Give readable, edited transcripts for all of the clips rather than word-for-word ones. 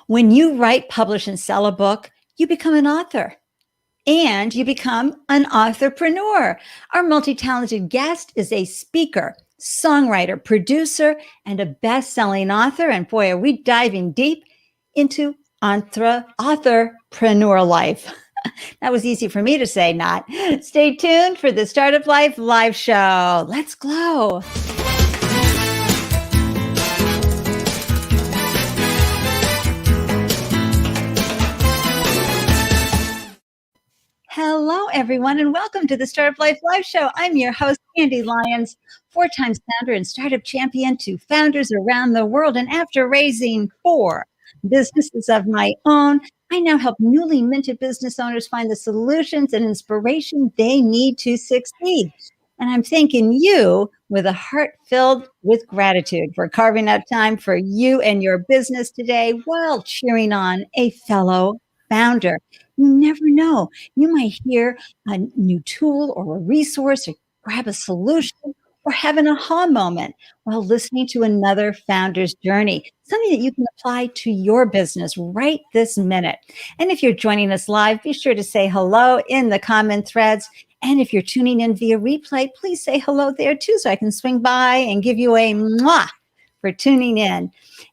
When you write, publish, and sell a book, you become an author and you become an authorpreneur. Our multi-talented guest is a speaker, songwriter, producer, and a best-selling author. And boy, are we diving deep into authorpreneur life. That was easy for me to say, not. Stay tuned for the Startup Life live show. Let's glow. Hello, everyone, and welcome to the Startup Life Live Show. I'm your host, Ande, Lyons, 4-time founder and startup champion to founders around the world. And after raising 4 businesses of my own, I now help newly minted business owners find the solutions and inspiration they need to succeed. And I'm thanking you with a heart filled with gratitude for carving out time for you and your business today while cheering on a fellow founder. You never know. You might hear a new tool or a resource or grab a solution or have an aha moment while listening to another founder's journey, something that you can apply to your business right this minute. And if you're joining us live, be sure to say hello in the comment threads. And if you're tuning in via replay, please say hello there too, so I can swing by and give you a mwah for tuning in.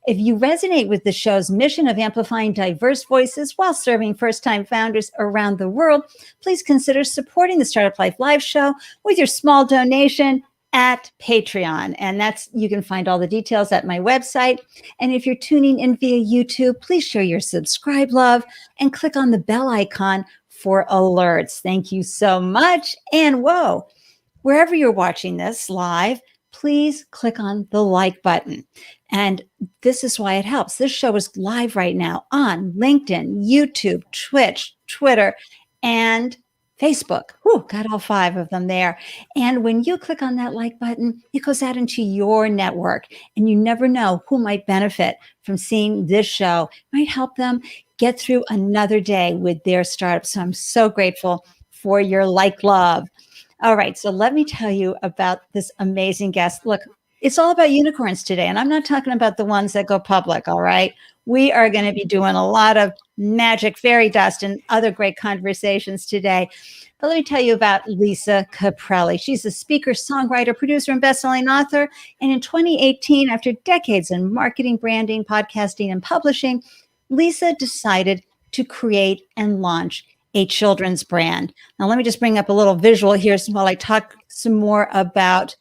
If you resonate with the show's mission of amplifying diverse voices while serving first-time founders around the world, please consider supporting the Startup Life Live show with your small donation at Patreon. And you can find all the details at my website. And if you're tuning in via YouTube, please show your subscribe love and click on the bell icon for alerts. Thank you so much. And whoa, wherever you're watching this live, please click on the like button. And this is why it helps. This show is live right now on LinkedIn, YouTube, Twitch, Twitter, and Facebook. Whew, got all 5 of them there. And when you click on that like button, it goes out into your network. And you never know who might benefit from seeing this show. It might help them get through another day with their startup. So I'm so grateful for your love. All right, so let me tell you about this amazing guest. Look, it's all about unicorns today, and I'm not talking about the ones that go public, all right? We are going to be doing a lot of magic, fairy dust, and other great conversations today. But let me tell you about Lisa Caprelli. She's a speaker, songwriter, producer, and best-selling author. And in 2018, after decades in marketing, branding, podcasting, and publishing, Lisa decided to create and launch a children's brand. Now, let me just bring up a little visual here while I talk some more about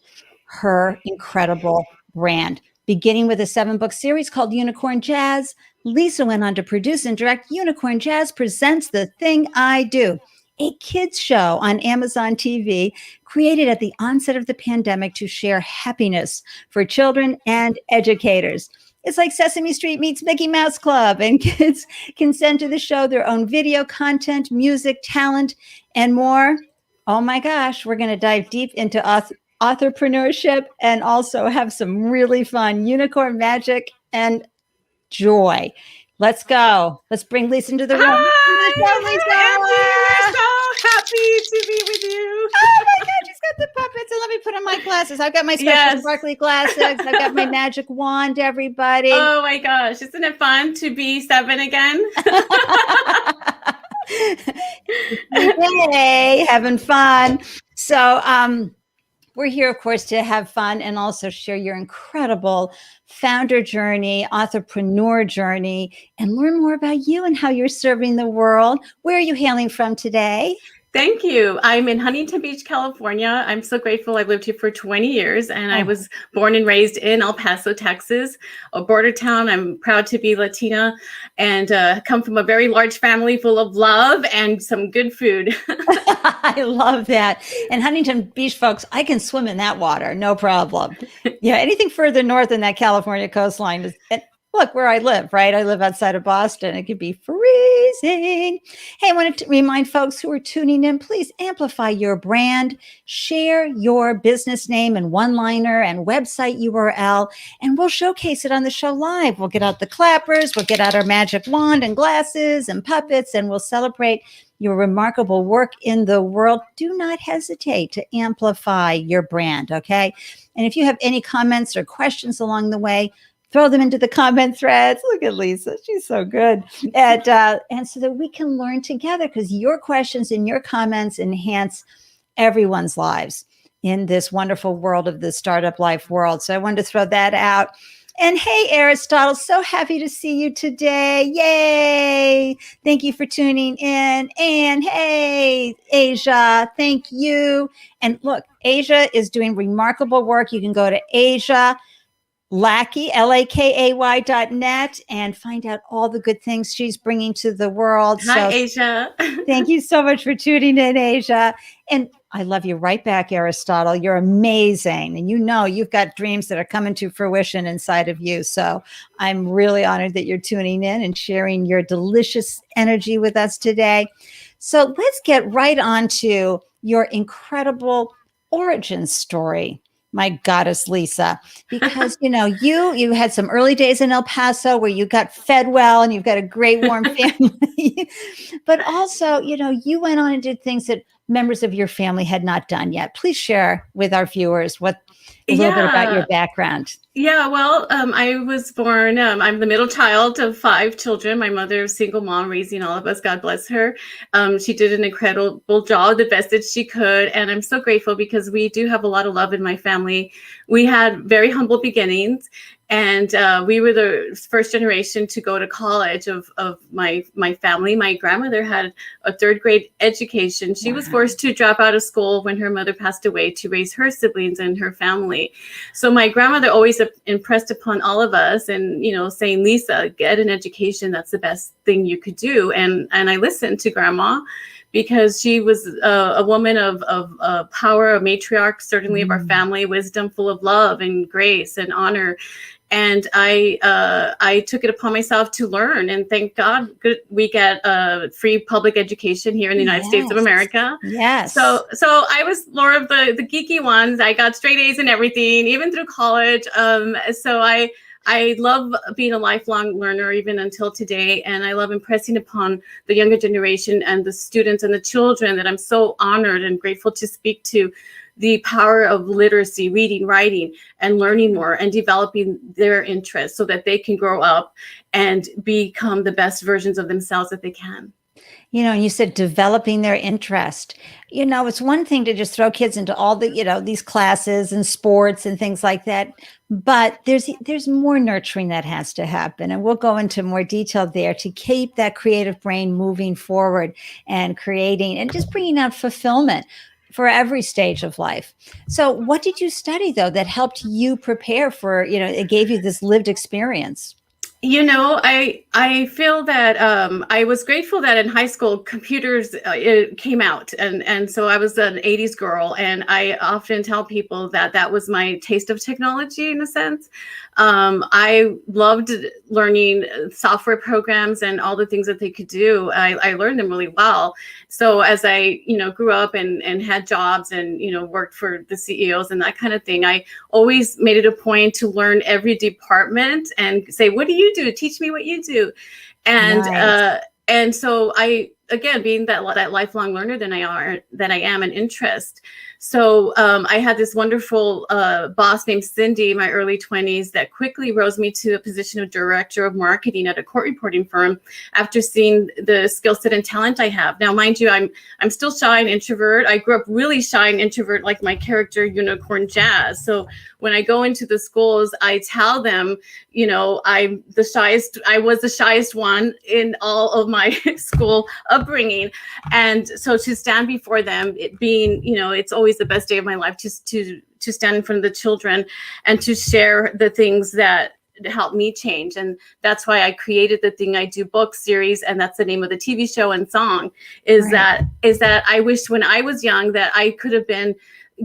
her incredible brand. Beginning with a 7-book series called Unicorn Jazz, Lisa went on to produce and direct Unicorn Jazz Presents The Thing I Do, a kids show on Amazon TV created at the onset of the pandemic to share happiness for children and educators. It's like Sesame Street meets Mickey Mouse Club, and kids can send to the show their own video content, music, talent, and more. Oh my gosh, we're going to dive deep into authorpreneurship and also have some really fun unicorn magic and joy. Let's go. Let's bring Lisa into the room. Hi, Andy, we're so happy to be with you. Oh my God, she's got the puppets. And let me put on my glasses. I've got my special sparkly glasses. I've got my magic wand, everybody. Oh my gosh, isn't it fun to be 7 again? Yay, having fun. So we're here, of course, to have fun and also share your incredible founder journey, authorpreneur journey, and learn more about you and how you're serving the world. Where are you hailing from today? Thank you. I'm in Huntington Beach, California. I'm so grateful. I've lived here for 20 years and I was born and raised in El Paso, Texas, a border town. I'm proud to be Latina and come from a very large family full of love and some good food. I love that. And Huntington Beach, folks, I can swim in that water, no problem. Yeah, anything further north than that California coastline is... Look where I live, right? I live outside of Boston. It could be freezing. Hey, I wanted to remind folks who are tuning in, please amplify your brand, share your business name and one-liner and website URL, and we'll showcase it on the show live. We'll get out the clappers, we'll get out our magic wand and glasses and puppets, and we'll celebrate your remarkable work in the world. Do not hesitate to amplify your brand, okay? And if you have any comments or questions along the way, throw them into the comment threads. Look at Lisa. She's so good. And so that we can learn together, because your questions and your comments enhance everyone's lives in this wonderful world of the startup life world. So I wanted to throw that out. And hey, Aristotle, so happy to see you today. Yay. Thank you for tuning in. And hey, Asia, thank you. And look, Asia is doing remarkable work. You can go to Asia Lackey, LAKAY.net, and find out all the good things she's bringing to the world. Hi, Asia. Thank you so much for tuning in, Asia. And I love you right back, Aristotle. You're amazing. And you know, you've got dreams that are coming to fruition inside of you. So I'm really honored that you're tuning in and sharing your delicious energy with us today. So let's get right on to your incredible origin story, my goddess, Lisa, because, you know, you had some early days in El Paso where you got fed well and you've got a great warm family, but also, you know, you went on and did things that members of your family had not done yet. Please share with our viewers a little bit about your background. Yeah, well, I was born, I'm the middle child of 5 children. My mother, single mom, raising all of us, God bless her. She did an incredible job, the best that she could. And I'm so grateful because we do have a lot of love in my family. We had very humble beginnings. And we were the first generation to go to college of my family. My grandmother had a 3rd grade education. She was forced to drop out of school when her mother passed away to raise her siblings and her family. So my grandmother always impressed upon all of us and, you know, saying, Lisa, get an education. That's the best thing you could do. And I listened to Grandma, because she was a woman of power, a matriarch, certainly of our family, wisdom, full of love and grace and honor. And I took it upon myself to learn, and thank God we get free public education here in the United States of America. Yes. So I was more of the geeky ones. I got straight A's and everything, even through college. So I love being a lifelong learner, even until today. And I love impressing upon the younger generation and the students and the children that I'm so honored and grateful to speak to the power of literacy, reading, writing, and learning more and developing their interests so that they can grow up and become the best versions of themselves that they can. You know, and you said developing their interest. You know, it's one thing to just throw kids into all the, you know, these classes and sports and things like that. But there's more nurturing that has to happen. And we'll go into more detail there to keep that creative brain moving forward and creating and just bringing out fulfillment for every stage of life. So what did you study, though, that helped you prepare for, you know, it gave you this lived experience? You know, I feel that I was grateful that in high school computers it came out, and so I was an 80s girl, and I often tell people that was my taste of technology in a sense. I loved learning software programs and all the things that they could do. I learned them really well. So as I, you know, grew up and had jobs and, you know, worked for the CEOs and that kind of thing, I always made it a point to learn every department and say, what do you do? Teach me what you do. And so I, again, being that lifelong learner that I am, an interest. So I had this wonderful boss named Cindy in my early 20s that quickly rose me to a position of director of marketing at a court reporting firm after seeing the skill set and talent I have. Now, mind you, I'm still shy and introvert. I grew up really shy and introvert, like my character Unicorn Jazz. So when I go into the schools, I tell them, you know, I was the shyest one in all of my school upbringing. And so to stand before them, it being, you know, it's always the best day of my life just to stand in front of the children and to share the things that helped me change. And that's why I created the Thing I Do book series. And that's the name of the TV show and song is that I wished when I was young that I could have been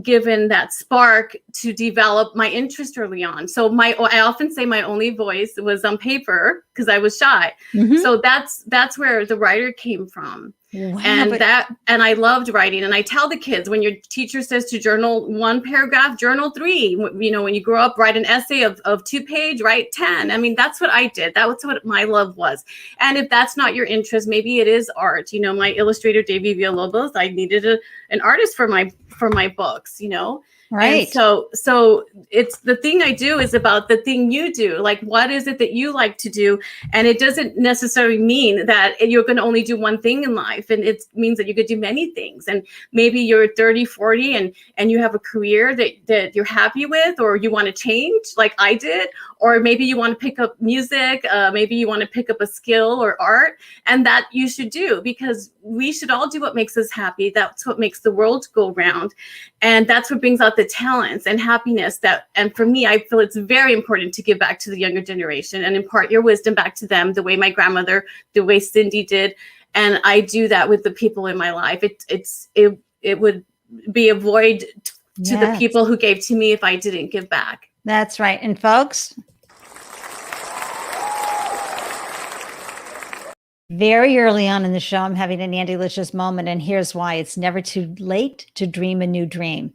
given that spark to develop my interest early on. So I often say my only voice was on paper because I was shy. Mm-hmm. So that's where the writer came from. Wow, and I loved writing. And I tell the kids, when your teacher says to journal 1 paragraph, journal 3. You know, when you grow up, write an essay of 2-page, write 10. I mean, that's what I did. That was what my love was. And if that's not your interest, maybe it is art. You know, my illustrator, Davey Villalobos, I needed an artist for my books, you know. Right. And so it's the thing I do is about the thing you do. Like, what is it that you like to do? And it doesn't necessarily mean that you're going to only do one thing in life. And it means that you could do many things. And maybe you're 30, 40 and you have a career that you're happy with, or you want to change like I did, or maybe you want to pick up music. Maybe you want to pick up a skill or art, and that you should do, because we should all do what makes us happy. That's what makes the world go round. And that's what brings out the talents and happiness and for me, I feel it's very important to give back to the younger generation and impart your wisdom back to them, the way my grandmother, the way Cindy did. And I do that with the people in my life. It would be a void to the people who gave to me if I didn't give back. That's right. And folks, very early on in the show, I'm having an Ande-licious moment, and here's why. It's never too late to dream a new dream.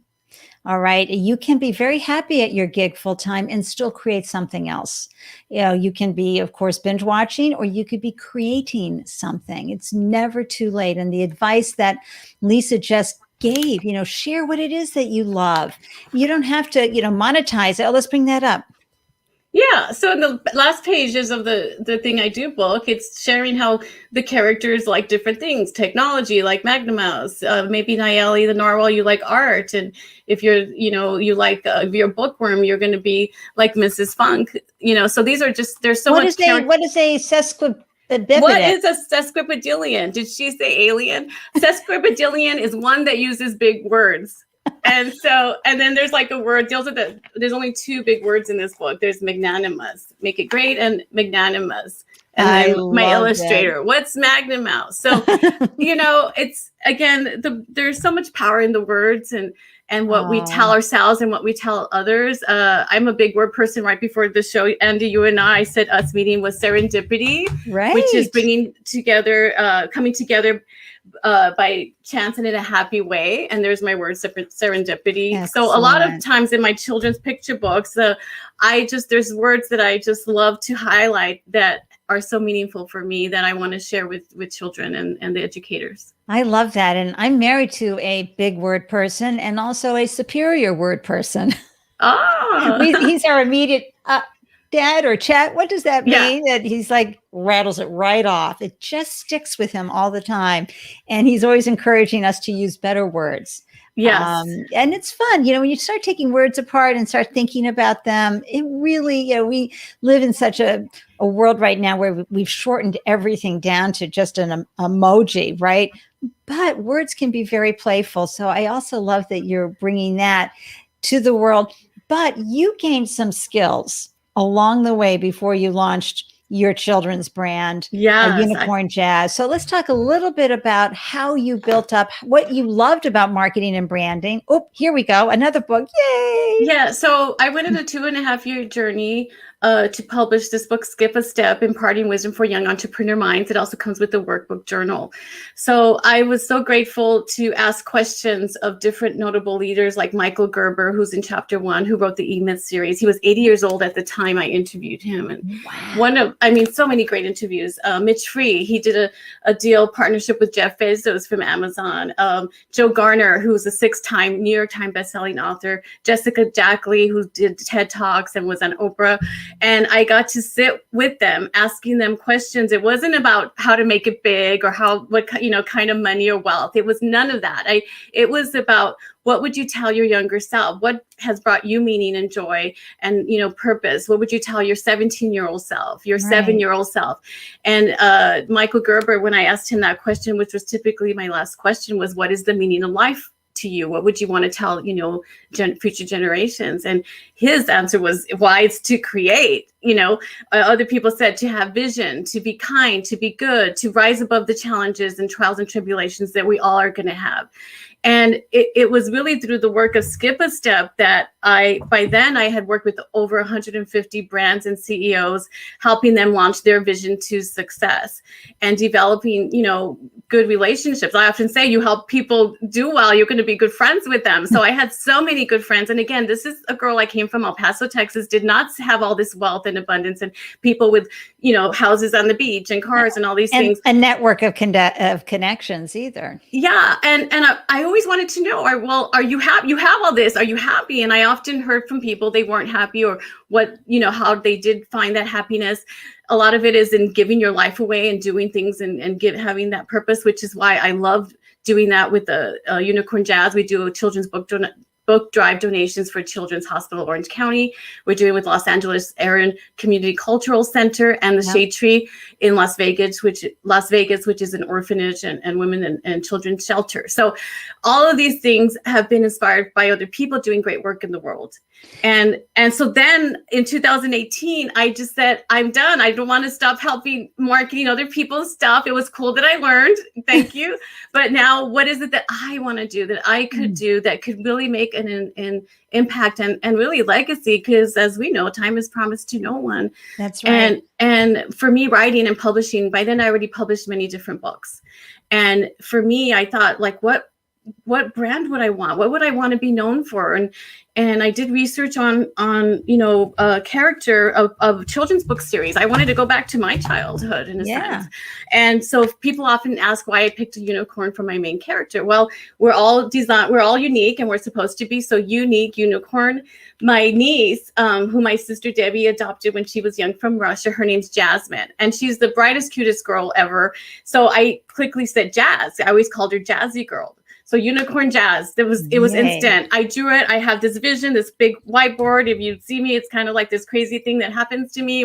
All right. You can be very happy at your gig full time and still create something else. You can be, of course, binge watching, or you could be creating something. It's never too late. And the advice that Lisa just gave, share what it is that you love. You don't have to, monetize it. Oh, let's bring that up. Yeah. So in the last pages of the Thing I Do book, it's sharing how the characters like different things, technology, like Magnum Mouse, maybe Nayeli the narwhal, you like art. And if you're, you like, if you're a bookworm, you're going to be like Mrs. Funk, so these are just, there's so much. What is a sesquipedalian? What is a sesquipedalian? Did she say alien? Sesquipedalian is one that uses big words. And then there's like a word deals with it. There's only two big words in this book. There's magnanimous, make it great, and magnanimous. And then my illustrator, what's Magnum Mouse? So, it's again, there's so much power in the words and what we tell ourselves and what we tell others. I'm a big word person. Right before the show, Ande, you and I said us meeting was serendipity, right? Which is coming together by chance and in a happy way. And there's my word, serendipity. Excellent. So a lot of times in my children's picture books, there's words that I just love to highlight that are so meaningful for me that I want to share with children and the educators. I love that. And I'm married to a big word person and also a superior word person. Oh, he's our immediate dad or chat. What does that mean? That he's like rattles it right off. It just sticks with him all the time. And he's always encouraging us to use better words. Yes. And it's fun, when you start taking words apart and start thinking about them, it really, we live in such a world right now where we've shortened everything down to just an emoji, right? But words can be very playful. So I also love that you're bringing that to the world, but you gained some skills along the way before you launched your children's brand, Unicorn Jazz. So let's talk a little bit about how you built up, what you loved about marketing and branding. Oh, here we go. Another book. Yay. Yeah. So I went on a 2.5-year journey to publish this book, Skip a Step, Imparting Wisdom for Young Entrepreneur Minds. It also comes with the workbook journal. So I was so grateful to ask questions of different notable leaders like Michael Gerber, who's in chapter 1, who wrote the E-Myth series. He was 80 years old at the time I interviewed him. And so many great interviews. Mitch Free, he did a deal partnership with Jeff Bezos from Amazon. Joe Garner, who's a 6-time New York Times bestselling author. Jessica Jackley, who did TED Talks and was on Oprah. And I got to sit with them, asking them questions. It wasn't about how to make it big or what kind of money or wealth. It was none of that. It was about, what would you tell your younger self? What has brought you meaning and joy and, purpose? What would you tell your 17-year-old self, your 7-year-old self? And Michael Gerber, when I asked him that question, which was typically my last question, was, what is the meaning of life to you? What would you want to tell, future generations? And his answer was, why it's to create. Other people said to have vision, to be kind, to be good, to rise above the challenges and trials and tribulations that we all are going to have. And it was really through the work of Skip a Step that by then I had worked with over 150 brands and CEOs, helping them launch their vision to success and developing, good relationships. I often say, you help people do well, you're going to be good friends with them. So I had so many good friends. And again, this is a girl I came from El Paso, Texas, did not have all this wealth and abundance and people with, houses on the beach and cars and all these things. A network of connections either. Yeah. And I always wanted to know, are you happy? You have all this. Are you happy? And I often heard from people they weren't happy, or what, how they did find that happiness. A lot of it is in giving your life away and doing things and having that purpose, which is why I love doing that with the Unicorn Jazz. We do a children's book drive donations for Children's Hospital Orange County. We're doing with Los Angeles Aaron Community Cultural Center and the Shade Tree in Las Vegas, which is an orphanage and women and children's shelter. So all of these things have been inspired by other people doing great work in the world. And so then in 2018, I just said, I'm done. I don't want to stop helping marketing other people's stuff. It was cool that I learned. Thank you. But now what is it that I want to do, that I could do, that could really make an impact and really legacy? Because as we know, time is promised to no one. That's right. And for me, writing and publishing, by then I already published many different books. And for me, I thought, like, what brand would I want? What would I want to be known for? And I did research on a character of children's book series. I wanted to go back to my childhood in a sense. And so people often ask why I picked a unicorn for my main character. Well, we're all unique, and we're supposed to be so unique. Unicorn. My niece, who my sister Debbie adopted when she was young from Russia, her name's Jasmine, and she's the brightest, cutest girl ever. So I quickly said Jazz. I always called her Jazzy Girl. So Unicorn Jazz, it was instant. I drew it. I have this vision, this big whiteboard. If you see me, it's kind of like this crazy thing that happens to me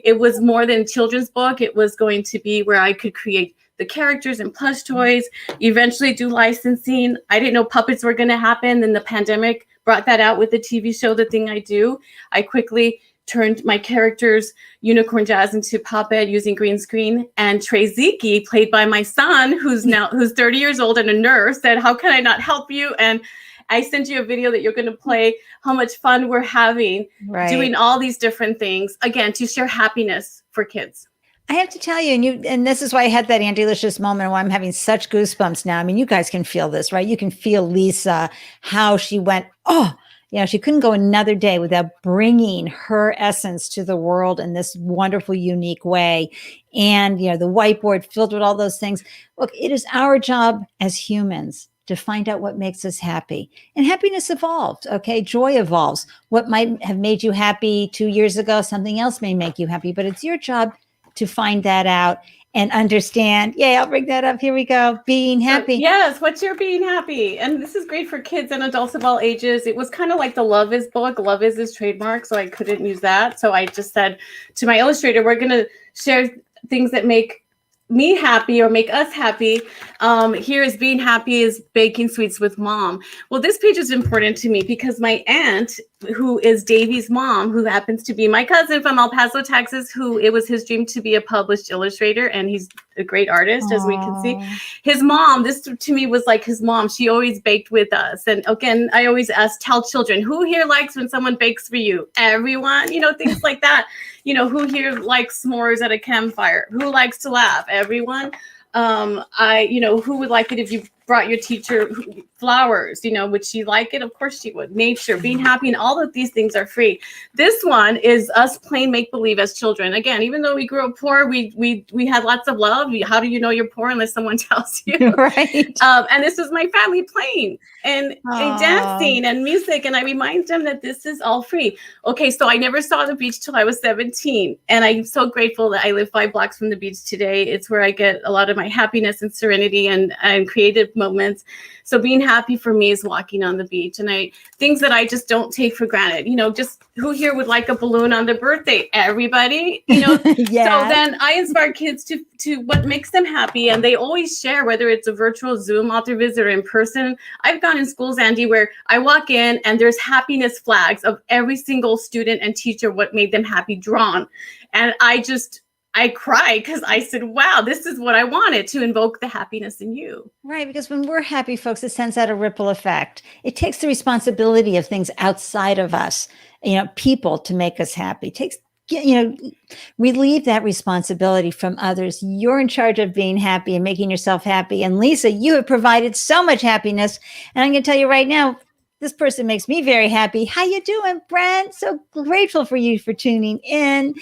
it was more than children's book. It was going to be where I could create the characters and plush toys, eventually do licensing. I didn't know puppets were going to happen. Then the pandemic brought that out with the TV show, The Thing I Do. I quickly turned my characters, Unicorn Jazz, into puppet using green screen. And Trey Zeke, played by my son, who's 30 years old and a nurse, said, "How can I not help you?" And I sent you a video that you're going to play, how much fun we're having doing all these different things, again, to share happiness for kids. I have to tell you, and this is why I had that Andelicious moment where I'm having such goosebumps now. I mean, you guys can feel this, right? You can feel Lisa, how she went, she couldn't go another day without bringing her essence to the world in this wonderful, unique way. And, the whiteboard filled with all those things. Look, it is our job as humans to find out what makes us happy. And happiness evolved, okay? Joy evolves. What might have made you happy 2 years ago, something else may make you happy, but it's your job to find that out and understand. Yay, I'll bring that up. Here we go. Being happy. Yes, what's your being happy? And this is great for kids and adults of all ages. It was kind of like the Love Is book. Love Is his trademark, so I couldn't use that. So I just said to my illustrator, we're going to share things that make me happy or make us happy. Here is being happy is baking sweets with mom. Well, this page is important to me because my aunt, who is Davey's mom, who happens to be my cousin from El Paso, Texas, who it was his dream to be a published illustrator, and he's a great artist, as we can see. His mom, this to me was like his mom. She always baked with us. And again, I always tell children, who here likes when someone bakes for you? Everyone, things like that. Who here likes s'mores at a campfire? Who likes to laugh? Everyone. Who would like it if you brought your teacher flowers? Would she like it? Of course she would. Nature, being happy, and all of these things are free. This one is us playing make-believe as children. Again, even though we grew up poor, we had lots of love. How do you know you're poor unless someone tells you? Right. And this was my family playing and dancing and music. And I remind them that this is all free. Okay, so I never saw the beach till I was 17. And I'm so grateful that I live 5 blocks from the beach today. It's where I get a lot of my happiness and serenity and creative moments. So being happy for me is walking on the beach, and things that I just don't take for granted. Just who here would like a balloon on their birthday? Everybody, Yeah. So then I inspire kids to what makes them happy, and they always share, whether it's a virtual Zoom author visit or in person. I've gone in schools, Ande, where I walk in and there's happiness flags of every single student and teacher, what made them happy, drawn, and I cried because I said, wow, this is what I wanted, to invoke the happiness in you. Right. Because when we're happy, folks, it sends out a ripple effect. It takes the responsibility of things outside of us, people, to make us happy. It takes, relieve that responsibility from others. You're in charge of being happy and making yourself happy. And Lisa, you have provided so much happiness. And I'm going to tell you right now, this person makes me very happy. How you doing, Brent? So grateful for you for tuning in.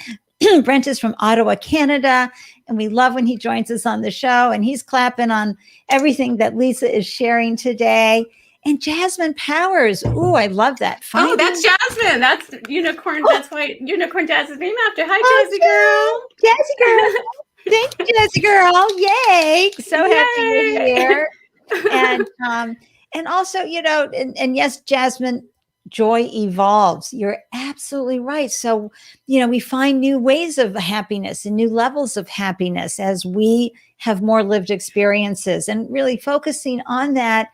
Brent is from Ottawa, Canada, and we love when he joins us on the show, and he's clapping on everything that Lisa is sharing today. And Jasmine Powers. Ooh, I love that. Oh, that's Jasmine. That's Unicorn. Oh. That's why Unicorn Jazz is named after. Hi, Jazzy girl. Jazzy girl. Thank you, Jazzy girl. Yay. So happy you're here. And also, and yes, Jasmine, joy evolves. You're absolutely right. So, we find new ways of happiness and new levels of happiness as we have more lived experiences, and really focusing on that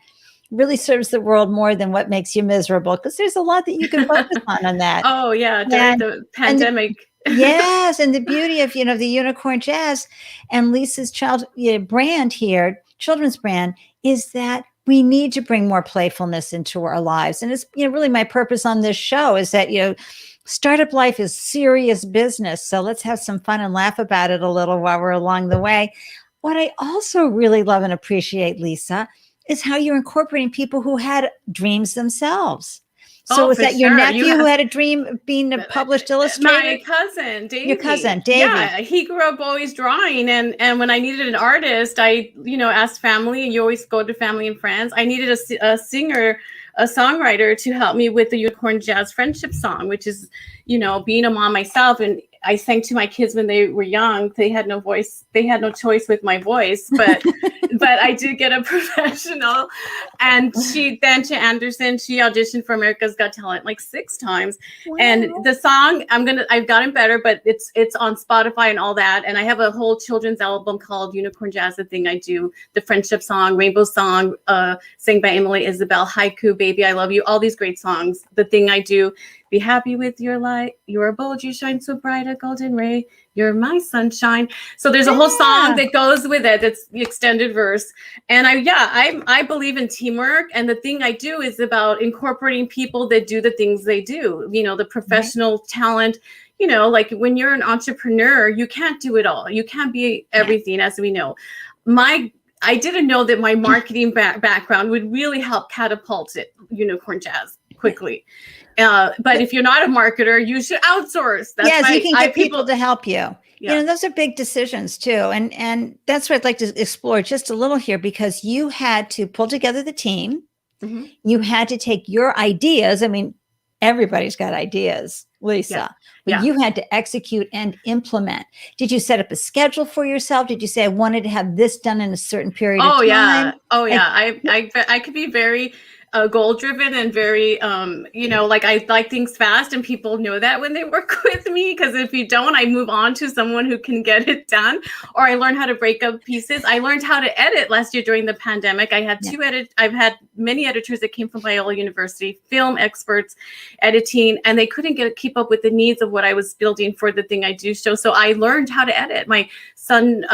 really serves the world more than what makes you miserable, because there's a lot that you can focus on that. Oh yeah, during the pandemic. Yes, and the beauty of the Unicorn Jazz and Lisa's brand here, children's brand, is that we need to bring more playfulness into our lives. And it's really my purpose on this show is that startup life is serious business. So let's have some fun and laugh about it a little while we're along the way. What I also really love and appreciate, Lisa, is how you're incorporating people who had dreams themselves. So was that your nephew who had a dream of being a published illustrator? My cousin, Davey. Your cousin, Davey. Yeah, he grew up always drawing. And when I needed an artist, I, asked family, and you always go to family and friends. I needed a singer, a songwriter to help me with the Unicorn Jazz friendship song, which is, being a mom myself. And I sang to my kids when they were young. They had no voice. They had no choice with my voice, but I did get a professional. And to Anderson, she auditioned for America's Got Talent like 6 times. Wow. And the song, I've gotten better, but it's on Spotify and all that. And I have a whole children's album called Unicorn Jazz, The Thing I Do, the friendship song, Rainbow Song, sang by Emily Isabel, Haiku, Baby, I Love You, all these great songs. The Thing I Do, Be Happy with Your Light, You Are Bold, You Shine So Bright, a golden ray, You're My Sunshine. So there's a whole song that goes with it. That's the extended verse. And I believe in teamwork. And the thing I do is about incorporating people that do the things they do, the professional talent. Like when you're an entrepreneur, you can't do it all. You can't be everything, as we know. I didn't know that my marketing background would really help catapult it, Unicorn Jazz, quickly. But if you're not a marketer, you should outsource. That's you can get people to help you. Yeah. Those are big decisions too. And that's what I'd like to explore just a little here, because you had to pull together the team. Mm-hmm. You had to take your ideas. I mean, everybody's got ideas, Lisa, but you had to execute and implement. Did you set up a schedule for yourself? Did you say, I wanted to have this done in a certain period of time? I could be very goal driven and very, like I like things fast, and people know that when they work with me, because if you don't, I move on to someone who can get it done, or I learn how to break up pieces. I learned how to edit last year during the pandemic. I had I've had many editors that came from Loyola University, film experts, editing, and they couldn't keep up with the needs of what I was building for the Thing I Do show. So I learned how to edit. My son,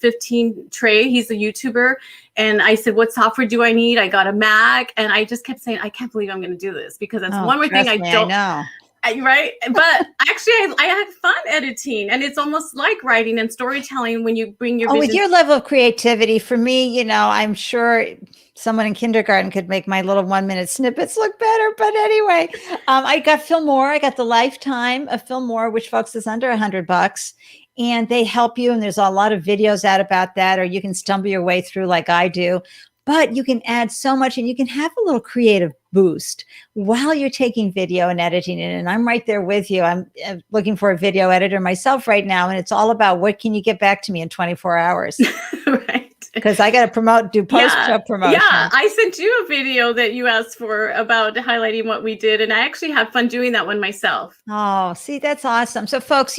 15, Trey, he's a YouTuber. And I said, what software do I need? I got a Mac. And I just kept saying, I can't believe I'm going to do this, because that's one more thing I don't know. Right. But actually, I had fun editing, and it's almost like writing and storytelling when you bring your vision. With your level of creativity, for me, I'm sure someone in kindergarten could make my little 1-minute snippets look better. But anyway, I got Fillmore. I got the lifetime of Fillmore, which folks is under $100. And they help you. And there's a lot of videos out about that, or you can stumble your way through like I do. But you can add so much, and you can have a little creative boost while you're taking video and editing it. And I'm right there with you. I'm looking for a video editor myself right now. And it's all about, what can you get back to me in 24 hours? Right. Because I got to do post promotion. Yeah, I sent you a video that you asked for about highlighting what we did. And I actually had fun doing that one myself. Oh, see, that's awesome. So folks,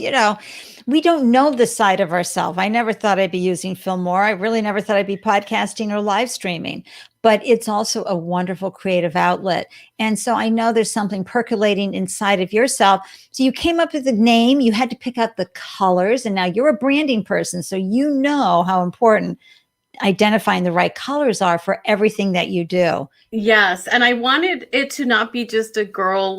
we don't know the side of ourselves. I never thought I'd be using Fillmore. I really never thought I'd be podcasting or live streaming. But it's also a wonderful creative outlet. And so I know there's something percolating inside of yourself. So you came up with a name, you had to pick out the colors, and now you're a branding person. So you know how important identifying the right colors are for everything that you do. Yes. And I wanted it to not be just a girl,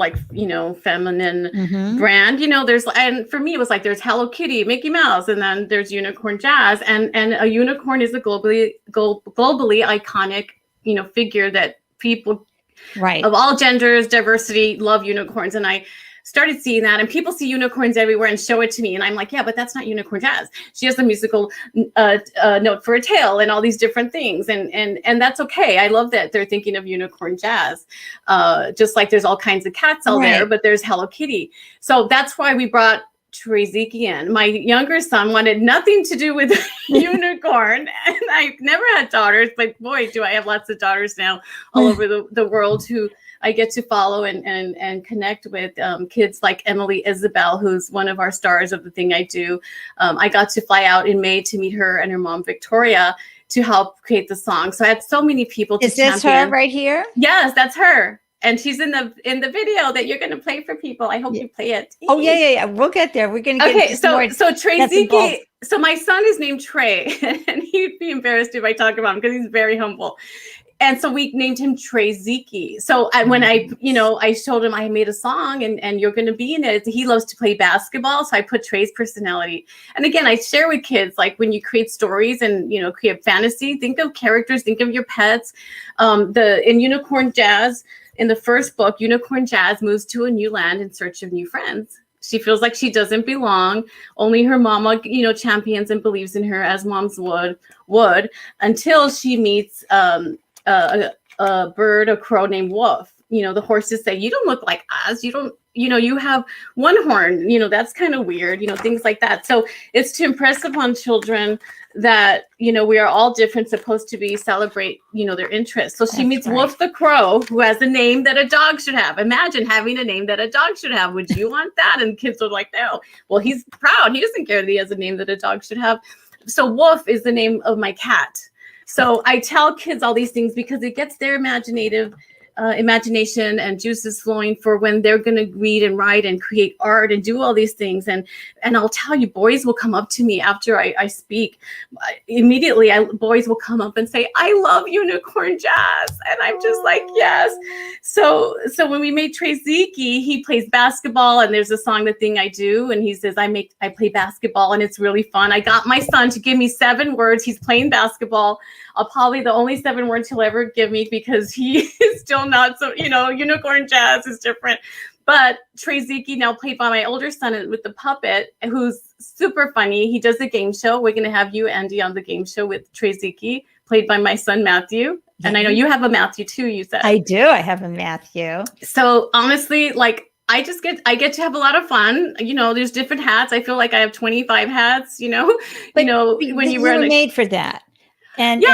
feminine brand. And for me, it was like, there's Hello Kitty, Mickey Mouse, and then there's Unicorn Jazz. And a unicorn is a globally iconic, figure that people of all genders, diversity, love unicorns. And started seeing that, and people see unicorns everywhere and show it to me, and I'm like, yeah, but that's not unicorn jazz. She has a musical note for a tail and all these different things, and that's okay. I love that they're thinking of unicorn jazz, just like there's all kinds of cats out there, but there's Hello Kitty. So that's why we brought strategizing in. My younger son wanted nothing to do with unicorn, and I never had daughters, but boy, do I have lots of daughters now all over the world who I get to follow and connect with, kids like Emily Isabel, who's one of our stars of the thing I do. I got to fly out in May to meet her and her mom, Victoria, to help create the song. So I had so many people to champion. Is this her right here? Yes, that's her. And she's in the video that you're going to play for people. I hope you play it. Oh, yeah. We'll get there. We're going to get okay. So Trey, so my son is named Trey, and he'd be embarrassed if I talk about him because he's very humble. And so we named him Trey Zeke. So when I told him I made a song and you're going to be in it, he loves to play basketball. So I put Trey's personality. And again, I share with kids, like when you create stories and, create fantasy, think of characters, think of your pets. In Unicorn Jazz, in the first book, Unicorn Jazz moves to a new land in search of new friends. She feels like she doesn't belong. Only her mama, champions and believes in her as moms would until she meets a bird, a crow named Wolf. The horses say, you don't look like us. You don't, you have one horn, that's kind of weird, things like that. So it's to impress upon children that, we are all different, supposed to celebrate, their interests. So she meets Wolf the Crow, who has a name that a dog should have. Imagine having a name that a dog should have. Would you want that? And kids are like, no. Well, he's proud. He doesn't care that he has a name that a dog should have. So Wolf is the name of my cat. So I tell kids all these things because it gets their imagination and juices flowing for when they're going to read and write and create art and do all these things. And I'll tell you, boys will come up to me after I speak. Immediately, boys will come up and say, I love Unicorn Jazz. And I'm just like, yes. So when we made Trey Zeke, he plays basketball, and there's a song, The Thing I Do. And he says, I play basketball, and it's really fun. I got my son to give me 7 words. He's playing basketball. Probably the only 7 words he'll ever give me because he is still not so, Unicorn Jazz is different. But Trey Zeke, now played by my older son with the puppet, who's super funny. He does a game show. We're going to have you, Ande, on the game show with Trey Zeke, played by my son, Matthew. And I know you have a Matthew too, you said. I do. I have a Matthew. So honestly, I get to have a lot a fun. There's different hats. I feel like I have 25 hats, But when you were made for that. And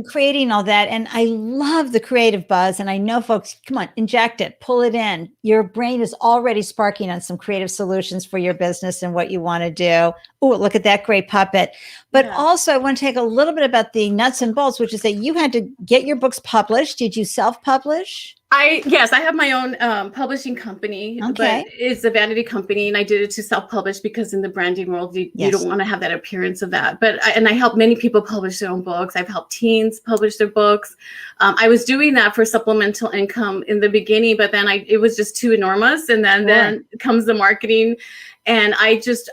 creating all that. And I love the creative buzz. And I know folks, come on, inject it, pull it in. Your brain is already sparking on some creative solutions for your business and what you want to do. Oh, look at that great puppet. But also I want to take a little bit about the nuts and bolts, which is that you had to get your books published. Did you self-publish? Yes, I have my own publishing company, but it's a vanity company, and I did it to self-publish because in the branding world, you don't want to have that appearance of that. But I help many people publish their own books. I've helped teens publish their books. I was doing that for supplemental income in the beginning, but then it was just too enormous. And then comes the marketing. And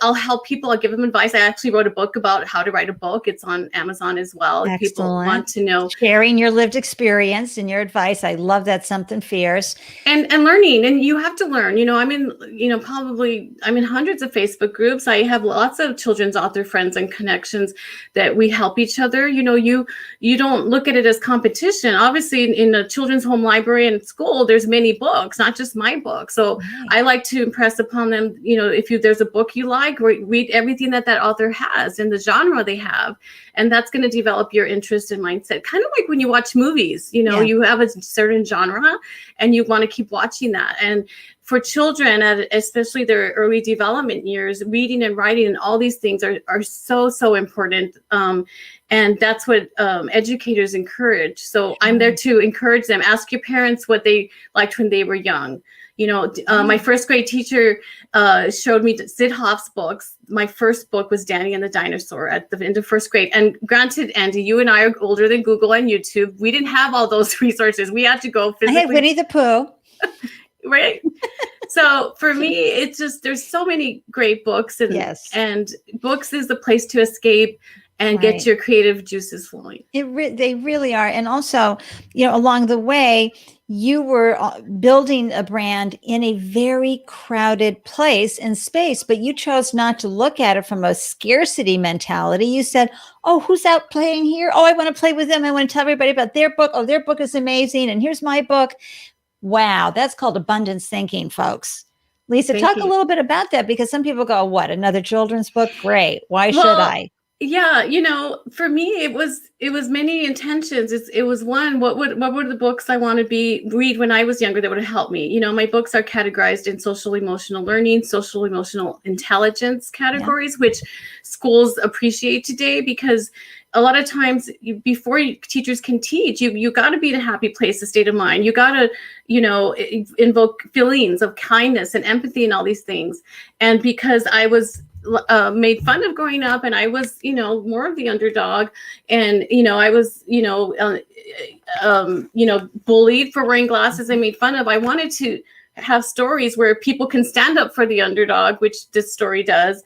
I'll help people. I'll give them advice. I actually wrote a book about how to write a book. It's on Amazon as well. If people want to know. Sharing your lived experience and your advice. I love that. Something fierce. And learning. And you have to learn. I'm in hundreds of Facebook groups. I have lots of children's author friends and connections that we help each other. You don't look at it as competition. Obviously, in a children's home library and school, there's many books, not just my book. So I like to impress upon them, if there's a book you like, read everything that author has and the genre they have. And that's going to develop your interest and mindset. Kind of like when you watch movies, you have a certain genre and you want to keep watching that. And for children, especially their early development years, reading and writing and all these things are so, so important. And that's what educators encourage. So I'm there to encourage them. Ask your parents what they liked when they were young. My first grade teacher showed me Sid Hoff's books. My first book was Danny and the Dinosaur at the end of first grade. And granted, Ande, you and I are older than Google and YouTube. We didn't have all those resources. We had to go physically. I had Winnie the Pooh. Right. So for me, it's just, there's so many great books and books is the place to escape and get your creative juices flowing. They really are. And also, along the way, you were building a brand in a very crowded place and space, but you chose not to look at it from a scarcity mentality. You said, oh, who's out playing here? Oh, I want to play with them. I want to tell everybody about their book. Oh, their book is amazing. And here's my book. Wow. That's called abundance thinking, folks. Lisa, talk a little bit about that, because some people go, what, another children's book? Great. Why should I? Yeah, for me, it was many intentions. It was one, what were the books I want to read when I was younger that would have helped me? My books are categorized in social emotional learning, social emotional intelligence categories, which schools appreciate today, because a lot of times before teachers can teach, you got to be in a happy place, a state of mind. You got to, invoke feelings of kindness and empathy and all these things. And because I was made fun of growing up, and I was, more of the underdog, and I was, bullied for wearing glasses and made fun of. I wanted to have stories where people can stand up for the underdog, which this story does.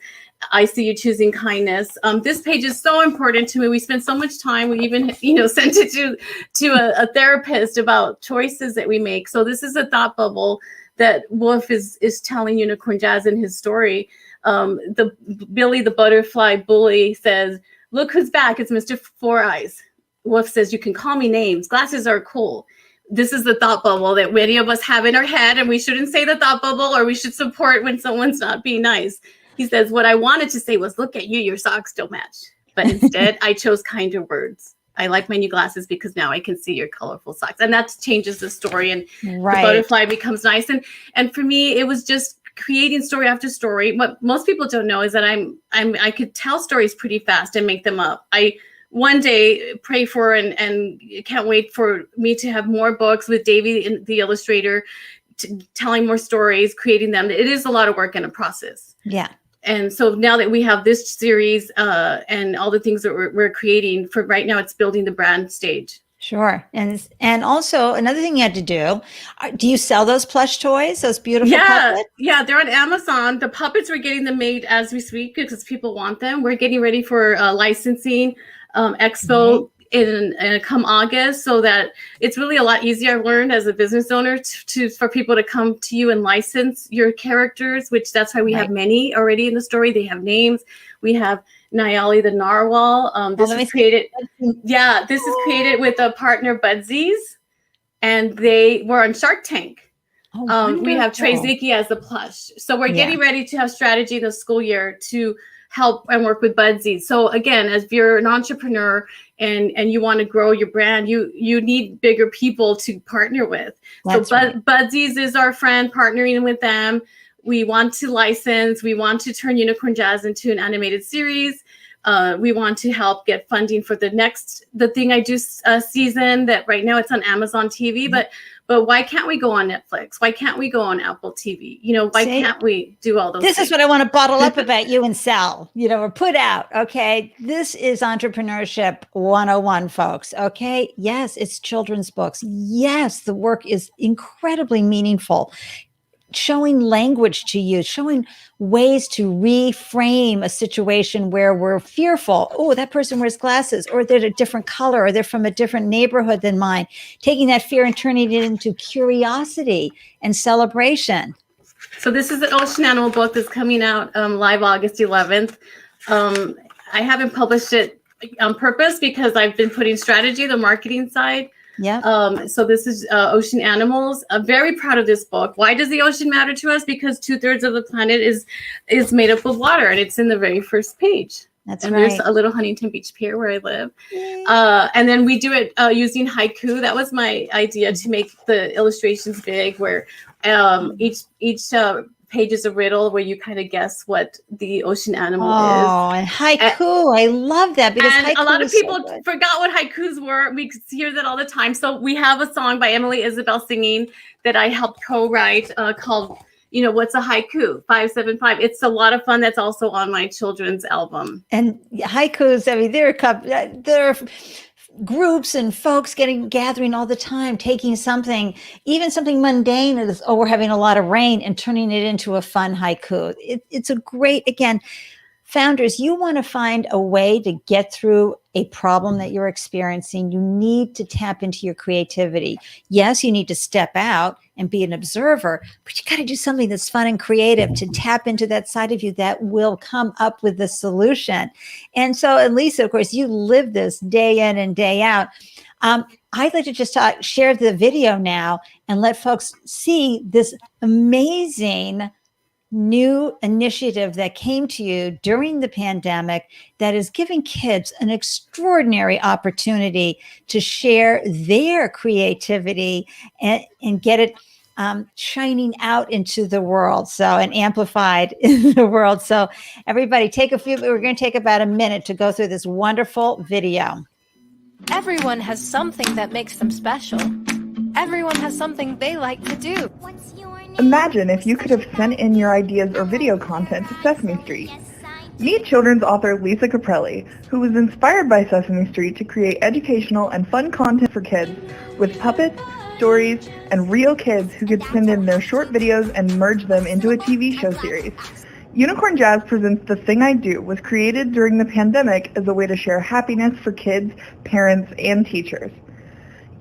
I see you choosing kindness. This page is so important to me. We spent so much time. We even, sent it to a therapist about choices that we make. So this is a thought bubble that Wolf is telling Unicorn Jazz in his story. The Billy the butterfly bully says, "Look who's back! It's Mr. Four Eyes." Wolf says, "You can call me names. Glasses are cool." This is the thought bubble that many of us have in our head, and we shouldn't say the thought bubble, or we should support when someone's not being nice. He says, what I wanted to say was, "Look at you, your socks don't match." But instead, I chose kinder words. I like my new glasses because now I can see your colorful socks. And that changes the story, and the butterfly becomes nice. And for me, it was just creating story after story. What most people don't know is that I could tell stories pretty fast and make them up. I one day pray for and can't wait for me to have more books with Davey, the illustrator, telling more stories, creating them. It is a lot of work and a process. Yeah. And so now that we have this series and all the things that we're creating, for right now, it's building the brand stage. Sure. And also another thing you had to do you sell those plush toys, those beautiful puppets? Yeah, they're on Amazon. The puppets, we're getting them made as we speak because people want them. We're getting ready for licensing expo in come August, so that it's really a lot easier. I've learned as a business owner for people to come to you and license your characters, which that's why we have many already in the story. They have names. We have Nayali the narwhal. This is created. Yeah, this is created with a partner, Budsies, and they were on Shark Tank. We have Trey Ziki as the plush. So we're getting ready to have strategy this school year to help and work with Budsies. So again, as you're an entrepreneur and you want to grow your brand, you need bigger people to partner with. Budsies is our friend, partnering with them. We want to license. We want to turn Unicorn Jazz into an animated series. We want to help get funding for the Thing I Do season that right now it's on Amazon TV, but why can't we go on Netflix? Why can't we go on Apple TV? Why can't we do all those things? This is what I want to bottle up about you and sell, or put out. Okay. This is Authorpreneurship 101, folks. Okay. Yes, it's children's books. Yes, the work is incredibly meaningful. Showing language to you, showing ways to reframe a situation where we're fearful. Oh, that person wears glasses, or they're a different color, or they're from a different neighborhood than mine. Taking that fear and turning it into curiosity and celebration. So this is an ocean animal book that's coming out live August 11th. I haven't published it on purpose because I've been putting strategy, the marketing side. Yeah. So this is Ocean Animals. I'm very proud of this book. Why does the ocean matter to us? Because 2/3 of the planet is made up of water, and it's in the very first page. That's and right. There's a little Huntington Beach pier where I live. And then we do it using haiku. That was my idea, to make the illustrations big, where each page is a riddle where you kind of guess what the ocean animal is. Oh, and haiku. I love that, because a lot of people forgot what haikus were. We hear that all the time. So we have a song by Emily Isabel singing that I helped co-write called, What's a Haiku? 575. It's a lot of fun. That's also on my children's album. And haikus, I mean, there are groups and folks gathering all the time, taking something, even something mundane as, we're having a lot of rain, and turning it into a fun haiku. It's a great, again, founders, you want to find a way to get through a problem that you're experiencing. You need to tap into your creativity. Yes, you need to step out and be an observer, but you got to do something that's fun and creative to tap into that side of you that will come up with the solution. And so, and Lisa, of course, you live this day in and day out. I'd like to just share the video now and let folks see this amazing new initiative that came to you during the pandemic that is giving kids an extraordinary opportunity to share their creativity and get it shining out into the world, and amplified in the world. So everybody we're going to take about a minute to go through this wonderful video. Everyone has something that makes them special. Everyone has something they like to do. Imagine if you could have sent in your ideas or video content to Sesame Street. Meet children's author Lisa Caprelli, who was inspired by Sesame Street to create educational and fun content for kids with puppets, stories, and real kids who could send in their short videos and merge them into a TV show series. Unicorn Jazz Presents The Thing I Do was created during the pandemic as a way to share happiness for kids, parents, and teachers.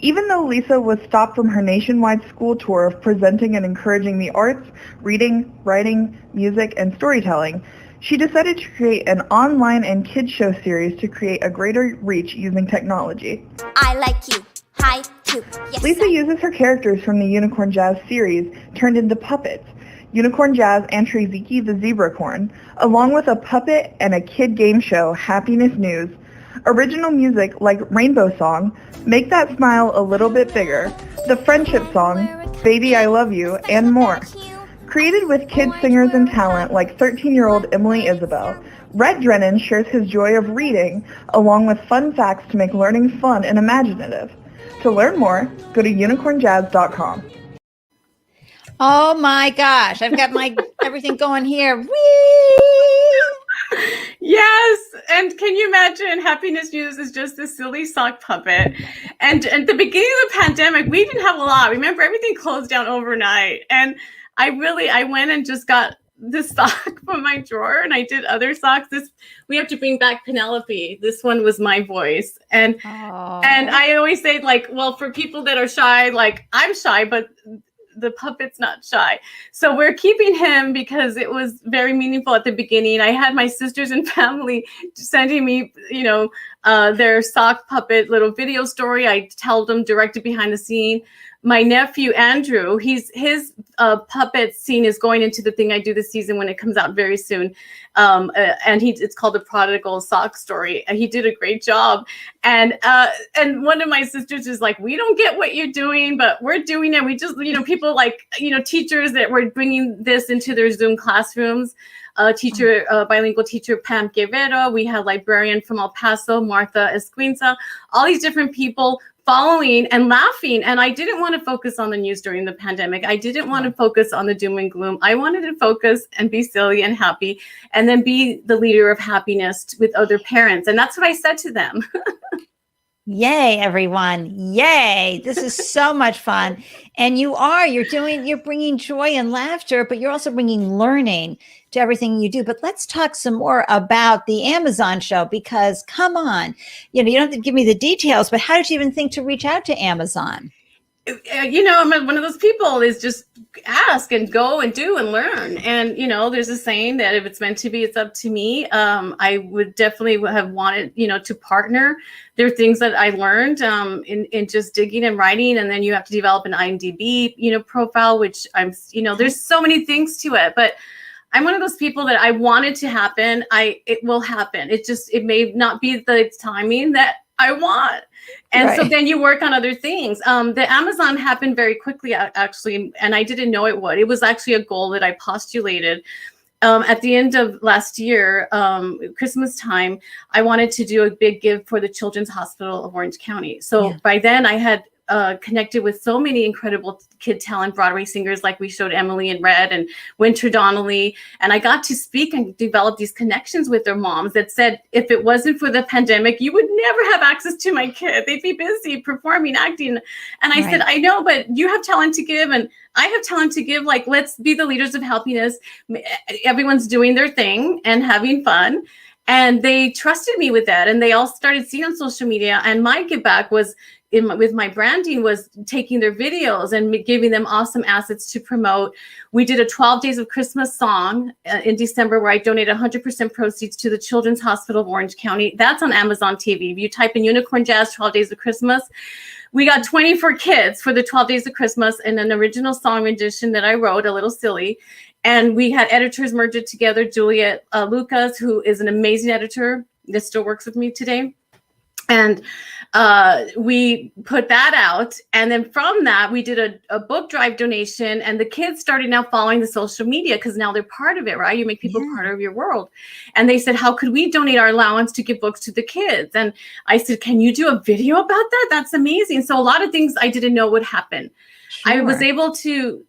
Even though Lisa was stopped from her nationwide school tour of presenting and encouraging the arts, reading, writing, music, and storytelling, she decided to create an online and kids show series to create a greater reach using technology. I like you. Hi, too. Yes, Lisa uses her characters from the Unicorn Jazz series turned into puppets, Unicorn Jazz and Traziki the Zebracorn, along with a puppet and a kid game show, Happiness News, original music like Rainbow Song, Make That Smile a Little Bit Bigger, the Friendship Song, Baby I Love You, and more. Created with kid singers and talent like 13-year-old Emily Isabel, Rhett Drennan shares his joy of reading, along with fun facts to make learning fun and imaginative. To learn more, go to unicornjazz.com. Oh my gosh, I've got my everything going here. Whee! Yes. And can you imagine Happiness News is just this silly sock puppet. And at the beginning of the pandemic, we didn't have a lot. Remember, everything closed down overnight. And I went and just got this sock from my drawer and I did other socks. We have to bring back Penelope. This one was my voice. And I always say, like, well, for people that are shy, like I'm shy, but the puppet's not shy. So we're keeping him because it was very meaningful at the beginning. I had my sisters and family sending me, their sock puppet little video story. I tell them directed behind the scene. My nephew, Andrew, his puppet scene is going into The Thing I Do this season when it comes out very soon. And it's called The Prodigal Sock Story. And he did a great job. And one of my sisters is like, we don't get what you're doing, but we're doing it. We just, people like, teachers that were bringing this into their Zoom classrooms. Bilingual teacher, Pam Guevara. We had librarian from El Paso, Martha Esquinza, all these different people following and laughing. And I didn't want to focus on the news during the pandemic. I didn't want to focus on the doom and gloom. I wanted to focus and be silly and happy and then be the leader of happiness with other parents. And that's what I said to them. Yay, everyone. Yay. This is so much fun. And you're bringing joy and laughter, but you're also bringing learning to everything you do. But let's talk some more about the Amazon show, because come on, you don't have to give me the details, but how did you even think to reach out to Amazon? I'm one of those people is just ask and go and do and learn. And, there's a saying that if it's meant to be, it's up to me. I would definitely have wanted, to partner. There are things that I learned in just digging and writing. And then you have to develop an IMDb, profile, which there's so many things to it. But I'm one of those people that I want it to happen. It will happen. It may not be the timing that I want. And so then you work on other things. The Amazon happened very quickly, actually, and I didn't know it would. It was actually a goal that I postulated. At the end of last year, Christmas time, I wanted to do a big give for the Children's Hospital of Orange County. So by then I had connected with so many incredible kid talent Broadway singers, like we showed Emily in Red and Winter Donnelly. And I got to speak and develop these connections with their moms that said, if it wasn't for the pandemic, you would never have access to my kid. They'd be busy performing, acting. And I said, I know, but you have talent to give and I have talent to give. Like, let's be the leaders of happiness. Everyone's doing their thing and having fun. And they trusted me with that. And they all started seeing on social media. And my give back was with my branding was taking their videos and giving them awesome assets to promote. We did a 12 Days of Christmas song in December where I donated 100% proceeds to the Children's Hospital of Orange County. That's on Amazon TV. If you type in Unicorn Jazz 12 Days of Christmas, we got 24 kids for the 12 Days of Christmas and an original song rendition that I wrote, a little silly. And we had editors merge it together. Juliet Lucas, who is an amazing editor that still works with me today. And we put that out. And then from that, we did a book drive donation. And the kids started now following the social media because now they're part of it, right? You make people part of your world. And they said, how could we donate our allowance to give books to the kids? And I said, can you do a video about that? That's amazing. So a lot of things I didn't know would happen. Sure. I was able to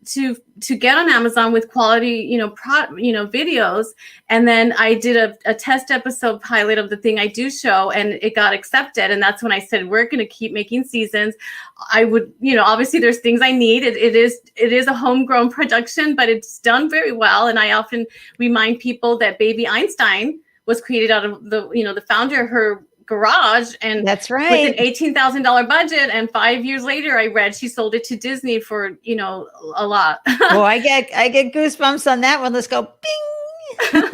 get on Amazon with quality, videos. And then I did a test episode pilot of the Thing I Do show, and it got accepted. And that's when I said, we're going to keep making seasons. I would, obviously there's things I need. It is a homegrown production, but it's done very well. And I often remind people that Baby Einstein was created out of the founder of her garage, and that's right, with an $18,000 budget. And 5 years later, I read she sold it to Disney for a lot. Well, I get goosebumps on that one. Let's go, bing.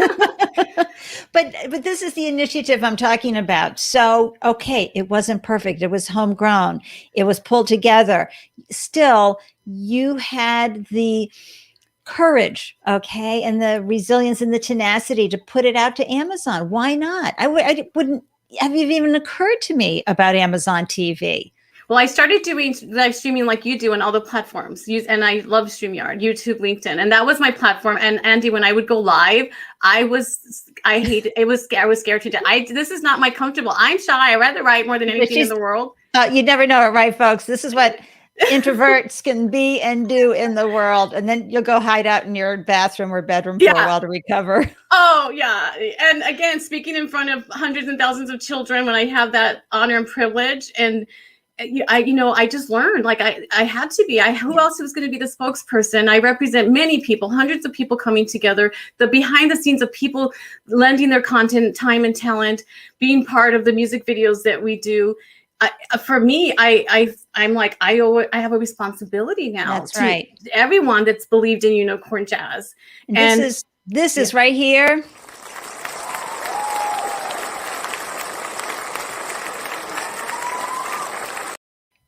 But this is the initiative I'm talking about. So, okay, it wasn't perfect. It was homegrown. It was pulled together. Still, you had the courage, okay, and the resilience and the tenacity to put it out to Amazon. Why not? I wouldn't have even occurred to me about Amazon TV. Well, I started doing live streaming like you do on all the platforms. And I love StreamYard, YouTube, LinkedIn. And that was my platform. And Ande, when I would go live, I was scared to death. This is not my comfortable. I'm shy. I rather write more than anything in the world. You never know it, right, folks? This is what introverts can be and do in the world. And then you'll go hide out in your bathroom or bedroom for a while to recover. Oh, yeah. And again, speaking in front of hundreds and thousands of children when I have that honor and privilege. And I just learned, like I had to be. Who else was going to be the spokesperson? I represent many people, hundreds of people coming together, the behind the scenes of people lending their content, time and talent, being part of the music videos that we do. For me, I'm like, I have a responsibility now. That's right. Everyone that's believed in Unicorn Jazz. And this is right here.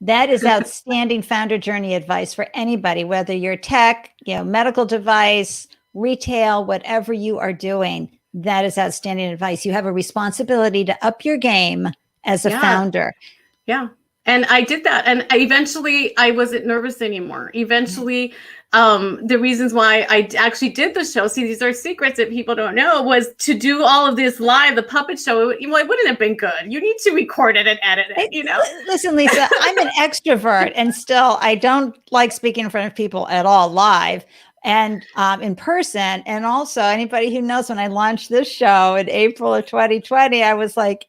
That is outstanding founder journey advice for anybody, whether you're tech, medical device, retail, whatever you are doing. That is outstanding advice. You have a responsibility to up your game as a founder. Yeah. And I did that. And eventually I wasn't nervous anymore. Eventually, the reasons why I actually did the show, see, these are secrets that people don't know, was to do all of this live, the puppet show. It wouldn't have been good. You need to record it and edit it, Listen, Lisa, I'm an extrovert and still I don't like speaking in front of people at all live and in person. And also anybody who knows, when I launched this show in April of 2020, I was like,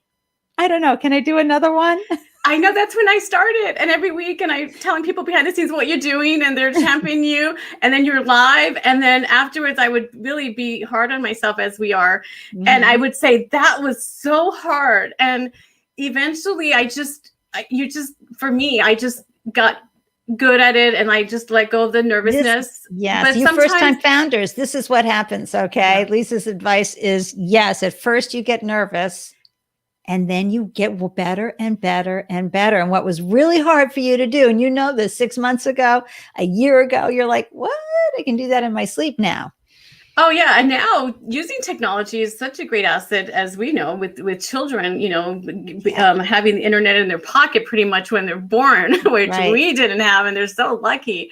I don't know, can I do another one? I know, that's when I started. And every week, and I'm telling people behind the scenes what you're doing, and they're championing you, and then you're live. And then afterwards, I would really be hard on myself, as we are. Mm-hmm. And I would say that was so hard. And eventually I just got good at it, and I just let go of the nervousness. Yes, you first-time founders, this is what happens, okay? Yeah. Lisa's advice is, yes, at first you get nervous, and then you get better and better and better. And what was really hard for you to do, and this 6 months ago, a year ago, you're like, what? I can do that in my sleep now. Oh, yeah. And now using technology is such a great asset, as we know, with children, having the internet in their pocket pretty much when they're born, which we didn't have, and they're so lucky.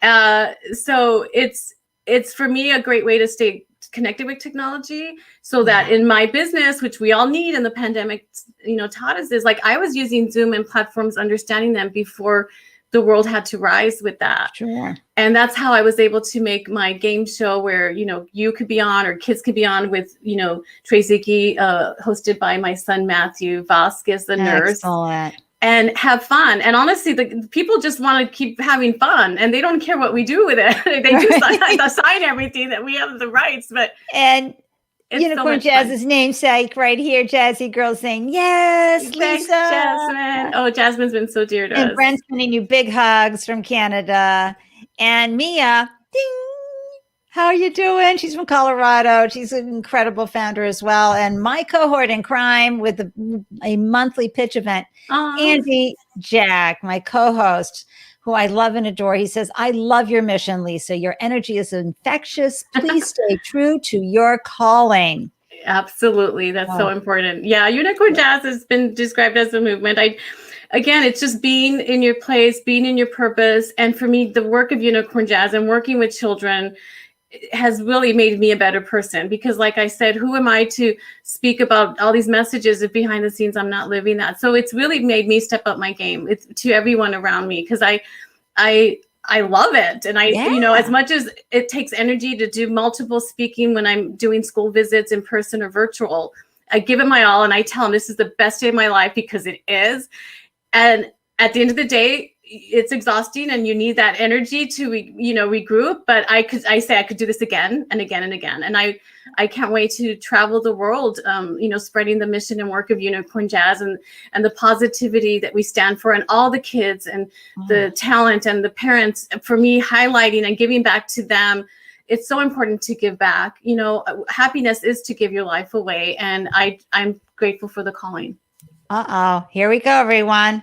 So it's for me a great way to stay connected with technology, so that in my business, which we all need, and the pandemic, taught us, is like I was using Zoom and platforms, understanding them before the world had to rise with that. Sure. And that's how I was able to make my game show where, you know, you could be on or kids could be on with, you know, Tracy, hosted by my son, Matthew Vasquez, the nurse. Excellent. And have fun. And honestly, the people just want to keep having fun and they don't care what we do with it. They do sign everything that we have the rights, but and it's Unicorn so Jazz's namesake right here, Jazzy Girl saying, yes, Thanks, Lisa. Jasmine. Oh, Jasmine's been so dear to us. And Brent's sending you big hugs from Canada. And Mia, ding, how are you doing? She's from Colorado. She's an incredible founder as well. And my cohort in crime with a monthly pitch event, Ande Jack, my co-host, who I love and adore. He says, I love your mission, Lisa. Your energy is infectious. Please stay true to your calling. Absolutely. That's so important. Yeah. Unicorn Jazz has been described as a movement. Again, it's just being in your place, being in your purpose. And for me, the work of Unicorn Jazz and working with children has really made me a better person, because like I said, who am I to speak about all these messages if behind the scenes I'm not living that? So it's really made me step up my game to everyone around me, because I love it. And you know, as much as it takes energy to do multiple speaking when I'm doing school visits in person or virtual, I give it my all and I tell them this is the best day of my life, because it is. And at the end of the day, it's exhausting and you need that energy to, you know, regroup. But I say I could do this again and again and again. And I can't wait to travel the world, you know, spreading the mission and work of Unicorn Jazz and the positivity that we stand for, and all the kids and the talent and the parents, for me, highlighting and giving back to them. It's so important to give back. You know, happiness is to give your life away. And I'm grateful for the calling. Here we go, everyone.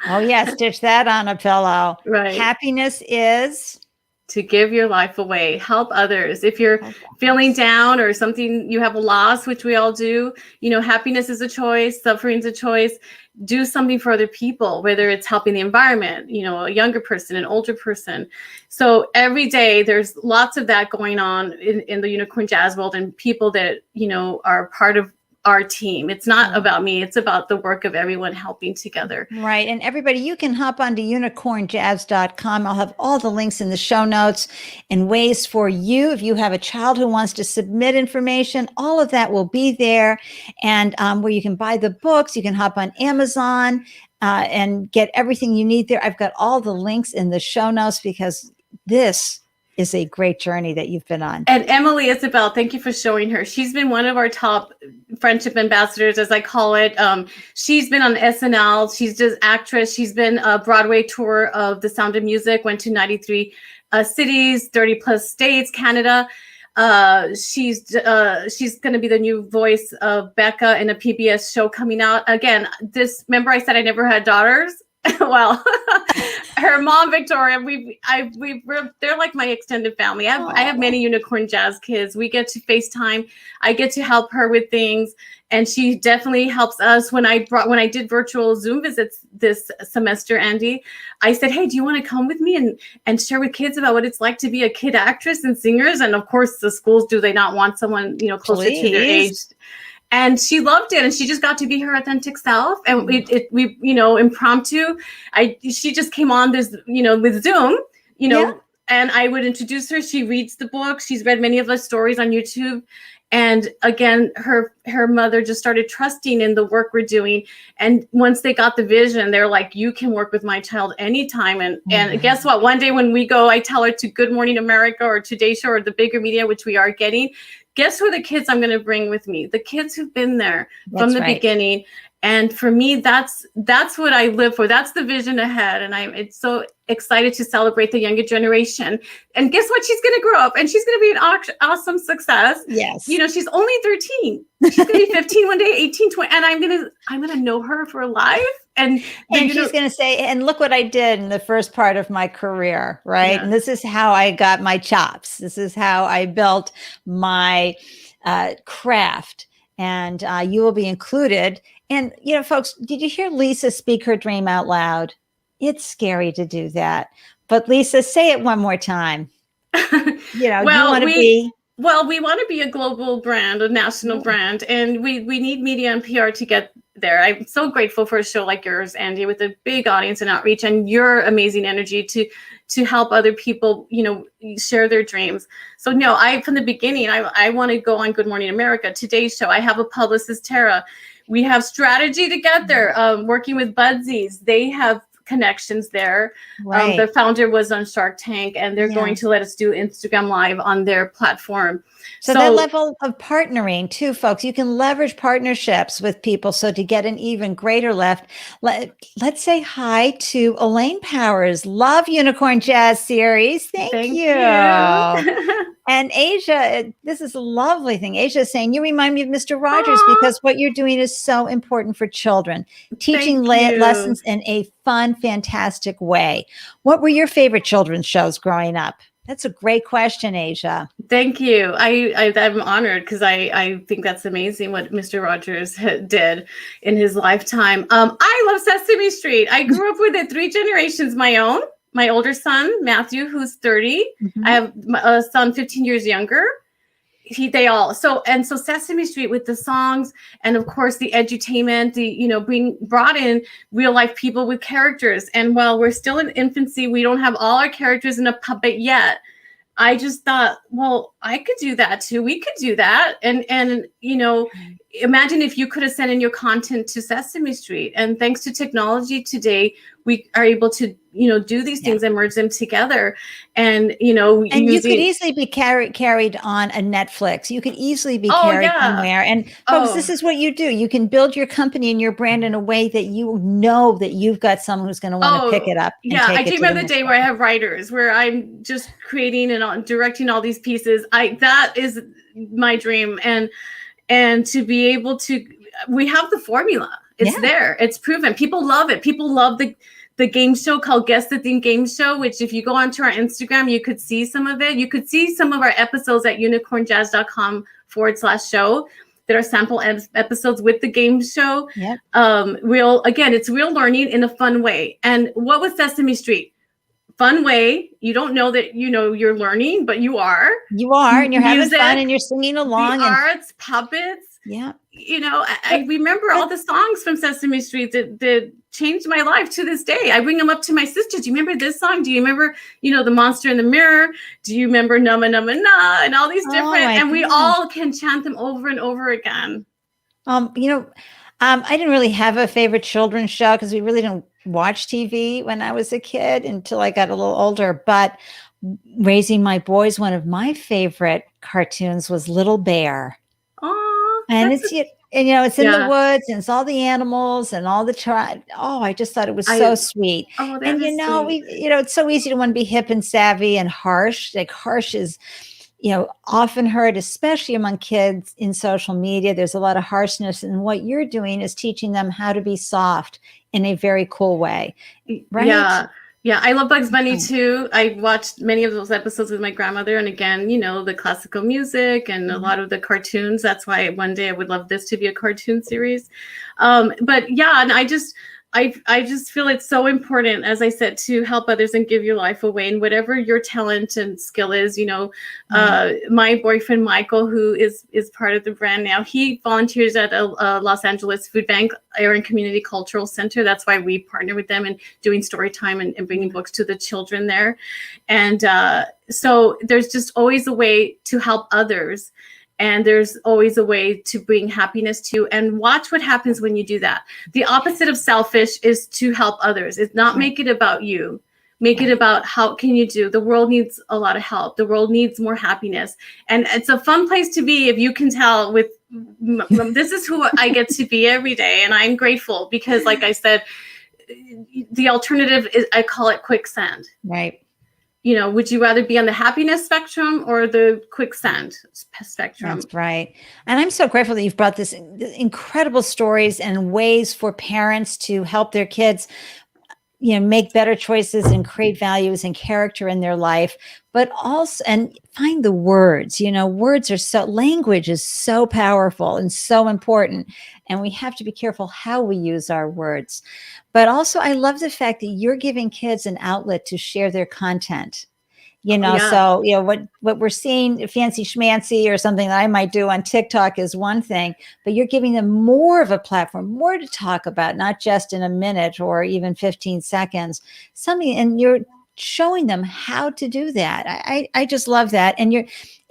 Oh, yeah. Stitch that on a pillow. Right. Happiness is to give your life away, help others. If you're feeling down or something, you have a loss, which we all do, you know, happiness is a choice, suffering is a choice. Do something for other people, whether it's helping the environment, you know, a younger person, an older person. So every day there's lots of that going on in the Unicorn Jazz world, and people that, you know, are part of our team. It's not about me. It's about the work of everyone helping together. Right. And everybody, you can hop onto unicornjazz.com. I'll have all the links in the show notes and ways for you. If you have a child who wants to submit information, all of that will be there. And where you can buy the books, you can hop on Amazon and get everything you need there. I've got all the links in the show notes, because this is a great journey that you've been on. And Emily Isabel, thank you for showing her. She's been one of our top friendship ambassadors, as I call it. She's been on SNL. She's just actress. She's been a Broadway tour of The Sound of Music, went to 93 cities, 30 plus states, Canada. She's going to be the new voice of Becca in a PBS show coming out. Again, remember I said I never had daughters? Well, her mom, Victoria, they're like my extended family. I have many Unicorn Jazz kids. We get to FaceTime. I get to help her with things, and she definitely helps us. When I did virtual Zoom visits this semester, Ande, I said, hey, do you want to come with me and share with kids about what it's like to be a kid actress and singers? And of course, the schools, do they not want someone, you know, closer to their age? And she loved it, and she just got to be her authentic self. And we you know, impromptu. She just came on this, you know, with Zoom, you know, and I would introduce her. She reads the book. She's read many of the stories on YouTube. And again, her mother just started trusting in the work we're doing. And once they got the vision, they're like, you can work with my child anytime. And guess what? One day when we go, I tell her to Good Morning America or Today Show or the bigger media, which we are getting. Guess who the kids I'm going to bring with me? The kids who've been there from the beginning. And for me, that's what I live for. That's the vision ahead. And I'm so excited to celebrate the younger generation. And guess what? She's going to grow up and she's going to be an awesome success. Yes. You know, she's only 13. She's going to be 15 one day, 18, 20. And I'm going to know her for life. And she's going to say, and look what I did in the first part of my career, right? Yeah. And this is how I got my chops. This is how I built my craft. And you will be included. And, you know, folks, did you hear Lisa speak her dream out loud? It's scary to do that. But Lisa, say it one more time. You know, well, you want to be... Well, we want to be a global brand, a national brand, and we need media and PR to get there. I'm so grateful for a show like yours, Ande, with a big audience and outreach, and your amazing energy to help other people, share their dreams. So no, from the beginning, I want to go on Good Morning America, Today's Show. I have a publicist, Tara. We have strategy together, working with Budsies. They have connections there. Right. The founder was on Shark Tank, and they're going to let us do Instagram Live on their platform. So that level of partnering too, folks, you can leverage partnerships with people. So to get an even greater lift, let's say hi to Elaine Powers. Love Unicorn Jazz Series. Thank you. And Asia, this is a lovely thing. Asia is saying, you remind me of Mr. Rogers because what you're doing is so important for children. Teaching lessons in a fun, fantastic way. What were your favorite children's shows growing up? That's a great question, Asia. Thank you. I'm honored because I think that's amazing what Mr. Rogers did in his lifetime. I love Sesame Street. I grew up with it 3 generations, my own. My older son, Matthew, who's 30. I have a son 15 years younger. So Sesame Street with the songs and of course the edutainment, being brought in real life people with characters. And while we're still in infancy, we don't have all our characters in a puppet yet. I just thought, well, I could do that too. We could do that. And imagine if you could have sent in your content to Sesame Street. And thanks to technology today, we are able to, do these things and merge them together. And, you could easily be carried on a Netflix. You could easily be carried somewhere. And folks, this is what you do. You can build your company and your brand in a way that you know that you've got someone who's going to want to pick it up. I dream of the day where I have writers, where I'm just creating and directing all these pieces. That is my dream. And to be able to, we have the formula. It's there. It's proven. People love it. People love the game show called Guess the Theme Game Show, which if you go onto our Instagram, you could see some of it. You could see some of our episodes at unicornjazz.com/show that are sample episodes with the game show. Yep. It's real learning in a fun way. And what was Sesame Street? Fun way. You don't know that you're learning, but you are. You are, and you're having fun, and you're singing along. The arts, puppets. Yeah. I remember all the songs from Sesame Street that changed my life to this day. I bring them up to my sister. Do you remember this song? Do you remember, the Monster in the Mirror? Do you remember Nama Nama Na? And all these different, and we all can chant them over and over again. I didn't really have a favorite children's show because we really didn't watch TV when I was a kid until I got a little older. But Raising My Boys, one of my favorite cartoons was Little Bear. And it's it's in the woods and it's all the animals and all the I just thought it was so sweet. Oh, and sweet. It's so easy to want to be hip and savvy and harsh. Like harsh is, often heard, especially among kids in social media. There's a lot of harshness, and what you're doing is teaching them how to be soft in a very cool way. Right? Yeah, I love Bugs Bunny too. I watched many of those episodes with my grandmother. And again, the classical music and a lot of the cartoons. That's why one day I would love this to be a cartoon series. But yeah, and I just feel it's so important, as I said, to help others and give your life away. And whatever your talent and skill is, my boyfriend, Michael, who is part of the brand now, he volunteers at a Los Angeles food bank, Aaron Community Cultural Center. That's why we partner with them and doing story time and bringing books to the children there. And so there's just always a way to help others. And there's always a way to bring happiness to, and watch what happens when you do that. The opposite of selfish is to help others. It's not make it about you. Make it about how can you do. The world needs a lot of help. The world needs more happiness. And it's a fun place to be if you can tell with, this is who I get to be every day. And I'm grateful because, like I said, the alternative is, I call it quicksand. Right. Would you rather be on the happiness spectrum or the quicksand spectrum? That's right. And I'm so grateful that you've brought this incredible stories and ways for parents to help their kids, make better choices and create values and character in their life, but also, and find the words, language is so powerful and so important. And we have to be careful how we use our words. But also, I love the fact that you're giving kids an outlet to share their content. Yeah. So, what we're seeing, fancy schmancy or something that I might do on TikTok is one thing, but you're giving them more of a platform, more to talk about, not just in a minute or even 15 seconds, something, and you're showing them how to do that. I just love that. And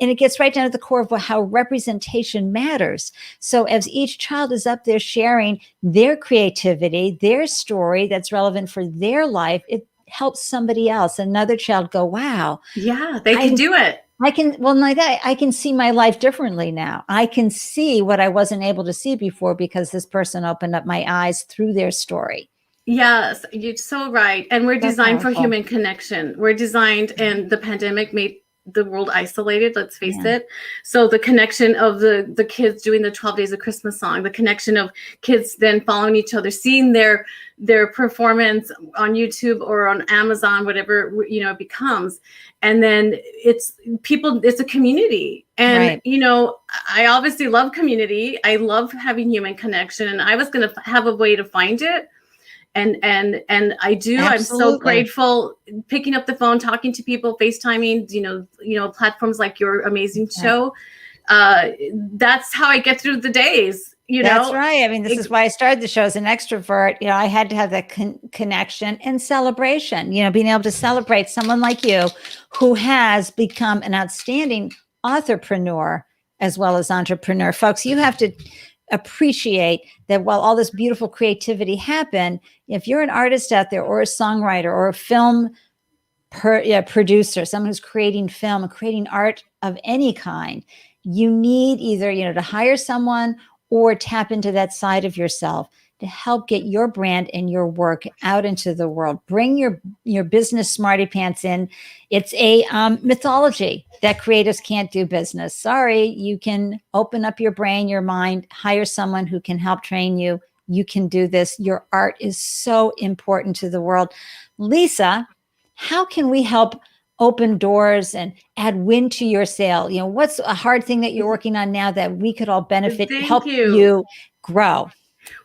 it gets right down to the core of how representation matters. So as each child is up there sharing their creativity, their story that's relevant for their life, it helps somebody else, another child, go, wow. Yeah, they can do it. I can see my life differently now. I can see what I wasn't able to see before because this person opened up my eyes through their story. Yes, you're so right. And we're designed for powerful. human connection. We're designed, and the pandemic made the world isolated, let's face it. So the connection of the kids doing the 12 Days of Christmas song, the connection of kids then following each other, seeing their performance on YouTube or on Amazon, whatever, it becomes. And then it's a community. And, I obviously love community. I love having human connection, and I was going to have a way to find it. And I do. Absolutely. I'm so grateful picking up the phone, talking to people, FaceTiming, platforms like your amazing show. That's how I get through the days. That's right. I mean, this is why I started the show as an extrovert. I had to have that connection and celebration, being able to celebrate someone like you who has become an outstanding authorpreneur as well as entrepreneur. Folks, you have to appreciate that while all this beautiful creativity happened, if you're an artist out there or a songwriter or a film producer, someone who's creating film and creating art of any kind, you need either, to hire someone or tap into that side of yourself to help get your brand and your work out into the world. Bring your business smarty pants in. It's a mythology that creatives can't do business. Sorry, you can open up your brain, your mind, hire someone who can help train you. You can do this. Your art is so important to the world. Lisa, how can we help open doors and add wind to your sail? What's a hard thing that you're working on now that we could all benefit, help you grow?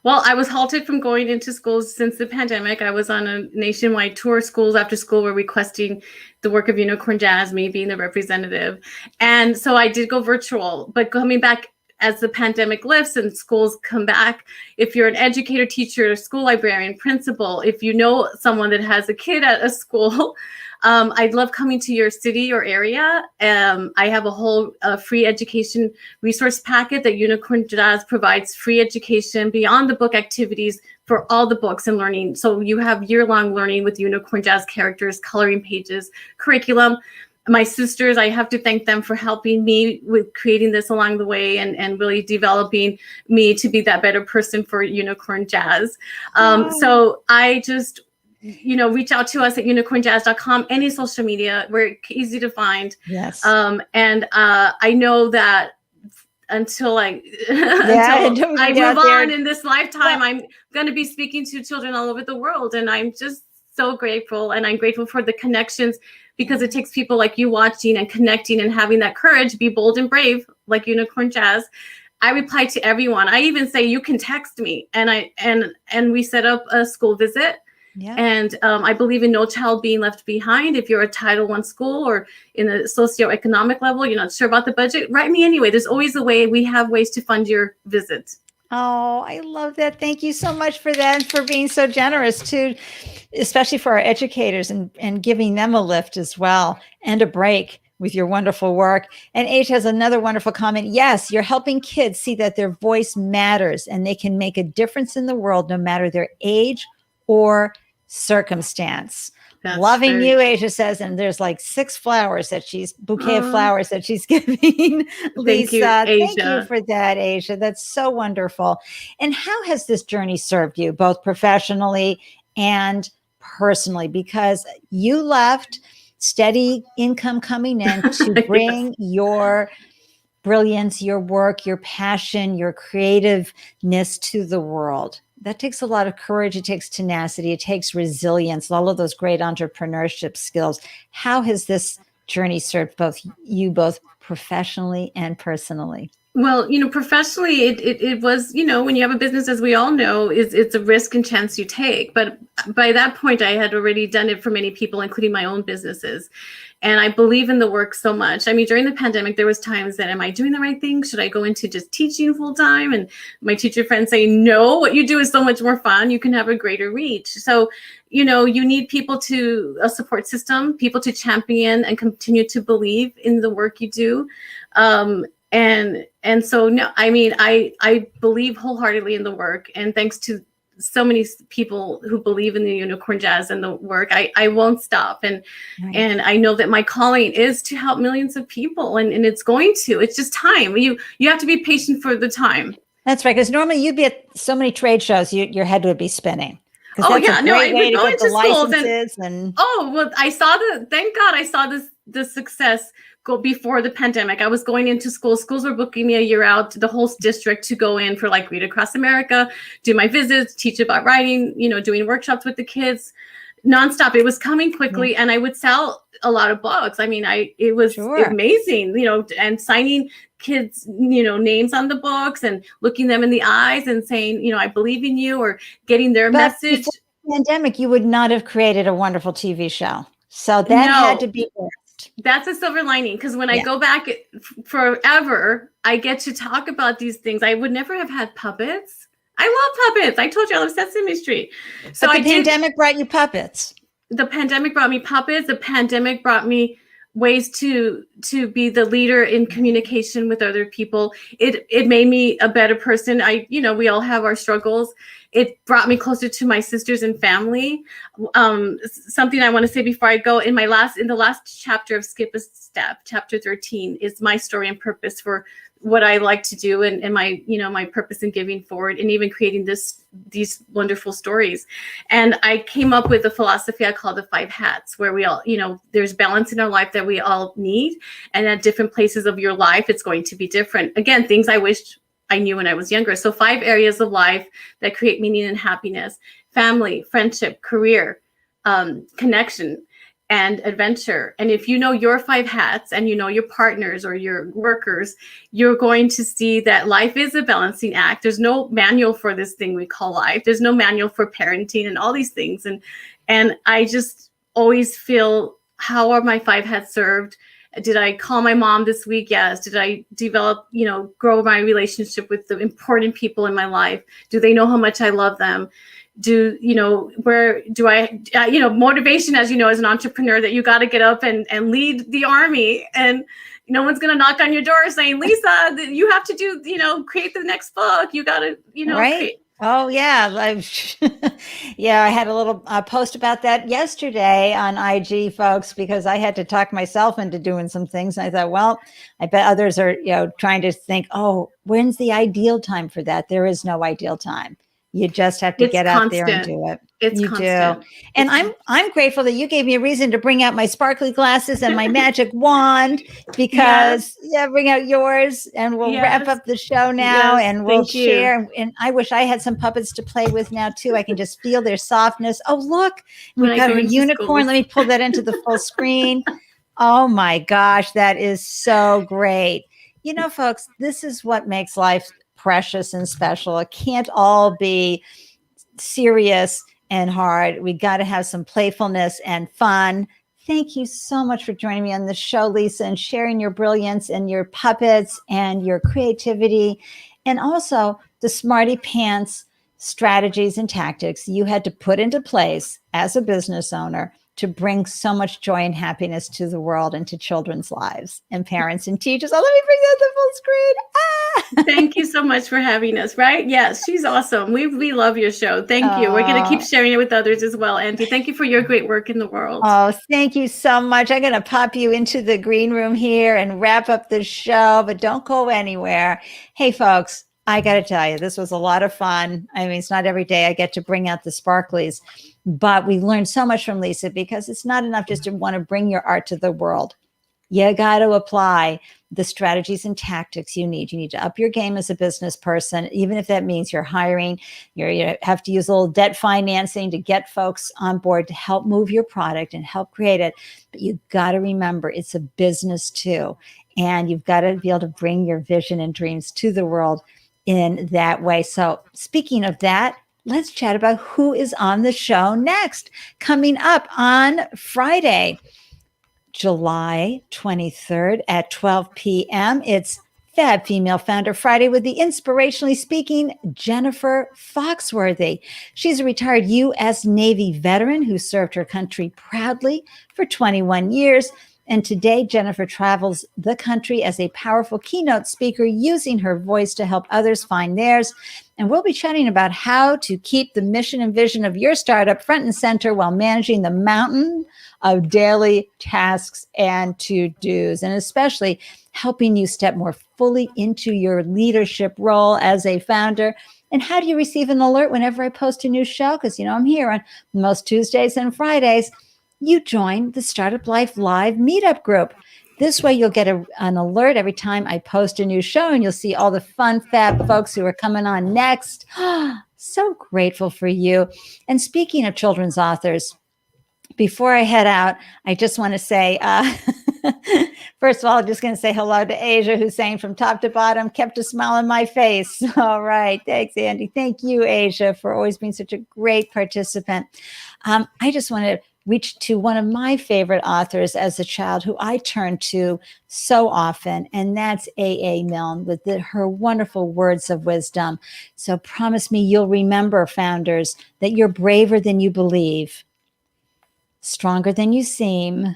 Well, I was halted from going into schools since the pandemic. I was on a nationwide tour. Schools after school were requesting the work of Unicorn Jazz, me being the representative. And so I did go virtual, but coming back as the pandemic lifts and schools come back, if you're an educator, teacher, school librarian, principal, if you know someone that has a kid at a school, I'd love coming to your city or area. I have a whole free education resource packet that Unicorn Jazz provides free education beyond the book activities for all the books and learning. So you have year-long learning with Unicorn Jazz characters, coloring pages, curriculum. My sisters, I have to thank them for helping me with creating this along the way and really developing me to be that better person for Unicorn Jazz. So I just, reach out to us at unicornjazz.com, any social media. We're easy to find. Yes. And I know that until I move on in this lifetime, I'm going to be speaking to children all over the world. And I'm just so grateful. And I'm grateful for the connections, because it takes people like you watching and connecting and having that courage, be bold and brave, like Unicorn Jazz. I reply to everyone. I even say, you can text me, and we set up a school visit. Yeah. And I believe in no child being left behind. If you're a Title I school or in a socioeconomic level, you're not sure about the budget, write me anyway. There's always a way. We have ways to fund your visit. Oh, I love that. Thank you so much for that, and for being so generous too, especially for our educators and giving them a lift as well and a break with your wonderful work. And H has another wonderful comment. Yes, you're helping kids see that their voice matters and they can make a difference in the world no matter their age or circumstance. That's loving you, Asia says, and there's like 6 flowers that bouquet of flowers that she's giving. Lisa, thank you for that, Asia. That's so wonderful. And how has this journey served you, both professionally and personally? Because you left steady income coming in to bring your brilliance, your work, your passion, your creativeness to the world. That takes a lot of courage. It takes tenacity. It takes resilience, all of those great entrepreneurship skills. How has this journey served both professionally and personally? Well, professionally, it was, when you have a business, as we all know, it's a risk and chance you take. But by that point, I had already done it for many people, including my own businesses. And I believe in the work so much. I mean, during the pandemic, there was times that, am I doing the right thing? Should I go into just teaching full time? And my teacher friends say, no, what you do is so much more fun. You can have a greater reach. So, you need people a support system, people to champion and continue to believe in the work you do. And so, no, I mean, I believe wholeheartedly in the work, and thanks to so many people who believe in the unicorn jazz and the work, I won't stop. And I know that my calling is to help millions of people, and it's just time. You have to be patient for the time. That's right. Because normally you'd be at so many trade shows, your head would be spinning. Oh yeah, I would go into schools and thank God I saw the success go before the pandemic. I was going into schools were booking me a year out to the whole district to go in for like Read Across America, do my visits, teach about writing, doing workshops with the kids nonstop. It was coming quickly, and I would sell a lot of books. I mean, it was amazing, and signing kids, names on the books and looking them in the eyes and saying, I believe in you, or getting their message. Before the pandemic, you would not have created a wonderful TV show. So that had to be first. That's a silver lining, because when I go back forever, I get to talk about these things. I would never have had puppets. I love puppets. I told you I love Sesame Street. So but the pandemic brought you puppets. The pandemic brought me puppets. The pandemic brought me ways to be the leader in communication with other people. It made me a better person. We all have our struggles. It brought me closer to my sisters and family. Something I want to say before I go, in the last chapter of Skip a Step, chapter 13, is my story and purpose for what I like to do, and my, my purpose in giving forward, and even creating these wonderful stories. And I came up with a philosophy I call the 5 hats, where we all, there's balance in our life that we all need. And at different places of your life, it's going to be different. Again, things I wished I knew when I was younger. So 5 areas of life that create meaning and happiness: family, friendship, career, connection, and adventure. And if you know your 5 hats, and your partners or your workers, you're going to see that life is a balancing act. There's no manual for this thing we call life. There's no manual for parenting and all these things. And I just always feel, how are my 5 hats served? Did I call my mom this week? Yes. Did I develop, grow my relationship with the important people in my life? Do they know how much I love them? Where do I, motivation, as as an entrepreneur, that you got to get up and lead the army, and no one's going to knock on your door saying, Lisa, you have to do, create the next book. You got to, right. Create. Oh yeah. I had a little post about that yesterday on IG, folks, because I had to talk myself into doing some things. And I thought, well, I bet others are, trying to think, oh, when's the ideal time for that? There is no ideal time. You just have to get out there and do it. It's constant. And I'm grateful that you gave me a reason to bring out my sparkly glasses and my magic wand, because bring out yours, and we'll wrap up the show now, and we'll share. And I wish I had some puppets to play with now too. I can just feel their softness. Oh, look, we've got a unicorn. Let me pull that into the full screen. Oh my gosh, that is so great. Folks, this is what makes life precious and special. It can't all be serious and hard. We got to have some playfulness and fun. Thank you so much for joining me on the show, Lisa, and sharing your brilliance and your puppets and your creativity, and also the smarty pants strategies and tactics you had to put into place as a business owner to bring so much joy and happiness to the world and to children's lives and parents and teachers. Oh, let me bring that to full screen. Thank you so much for having us, right? Yes, she's awesome. We love your show. Thank you. We're going to keep sharing it with others as well, Ande. Thank you for your great work in the world. Oh, thank you so much. I'm going to pop you into the green room here and wrap up the show, but don't go anywhere. Hey, folks, I got to tell you, this was a lot of fun. I mean, it's not every day I get to bring out the sparklies, but we learned so much from Lisa, because it's not enough just to want to bring your art to the world. You got to apply the strategies and tactics you need. You need to up your game as a business person, even if that means you're hiring, you have to use a little debt financing to get folks on board to help move your product and help create it. But you got to remember, it's a business too. And you've got to be able to bring your vision and dreams to the world in that way. So speaking of that, let's chat about who is on the show next. Coming up on Friday, July 23rd at 12 p.m., it's Fab Female Founder Friday with the inspirationally speaking Jennifer Foxworthy. She's a retired U.S. Navy veteran who served her country proudly for 21 years. And today, Jennifer travels the country as a powerful keynote speaker, using her voice to help others find theirs. And we'll be chatting about how to keep the mission and vision of your startup front and center while managing the mountain of daily tasks and to-dos, and especially helping you step more fully into your leadership role as a founder. And how do you receive an alert whenever I post a new show? Because, I'm here on most Tuesdays and Fridays. You join the Startup Life Live meetup group. This way you'll get an alert every time I post a new show, and you'll see all the fun, fab folks who are coming on next. So grateful for you. And speaking of children's authors, before I head out, I just want to say, first of all, I'm just going to say hello to Asia, who's saying from top to bottom, kept a smile on my face. All right. Thanks, Andy. Thank you, Asia, for always being such a great participant. I just want to reach to one of my favorite authors as a child who I turned to so often, and that's A.A. Milne with her wonderful words of wisdom. So promise me you'll remember, founders, that you're braver than you believe, stronger than you seem,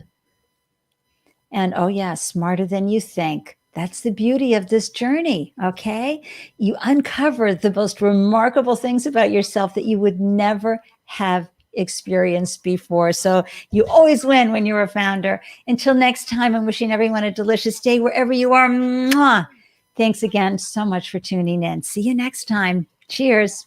and oh yeah, smarter than you think. That's the beauty of this journey, okay? You uncover the most remarkable things about yourself that you would never have experienced before. So you always win when you're a founder. Until next time, I'm wishing everyone a delicious day wherever you are. Mwah! Thanks again so much for tuning in. See you next time. Cheers.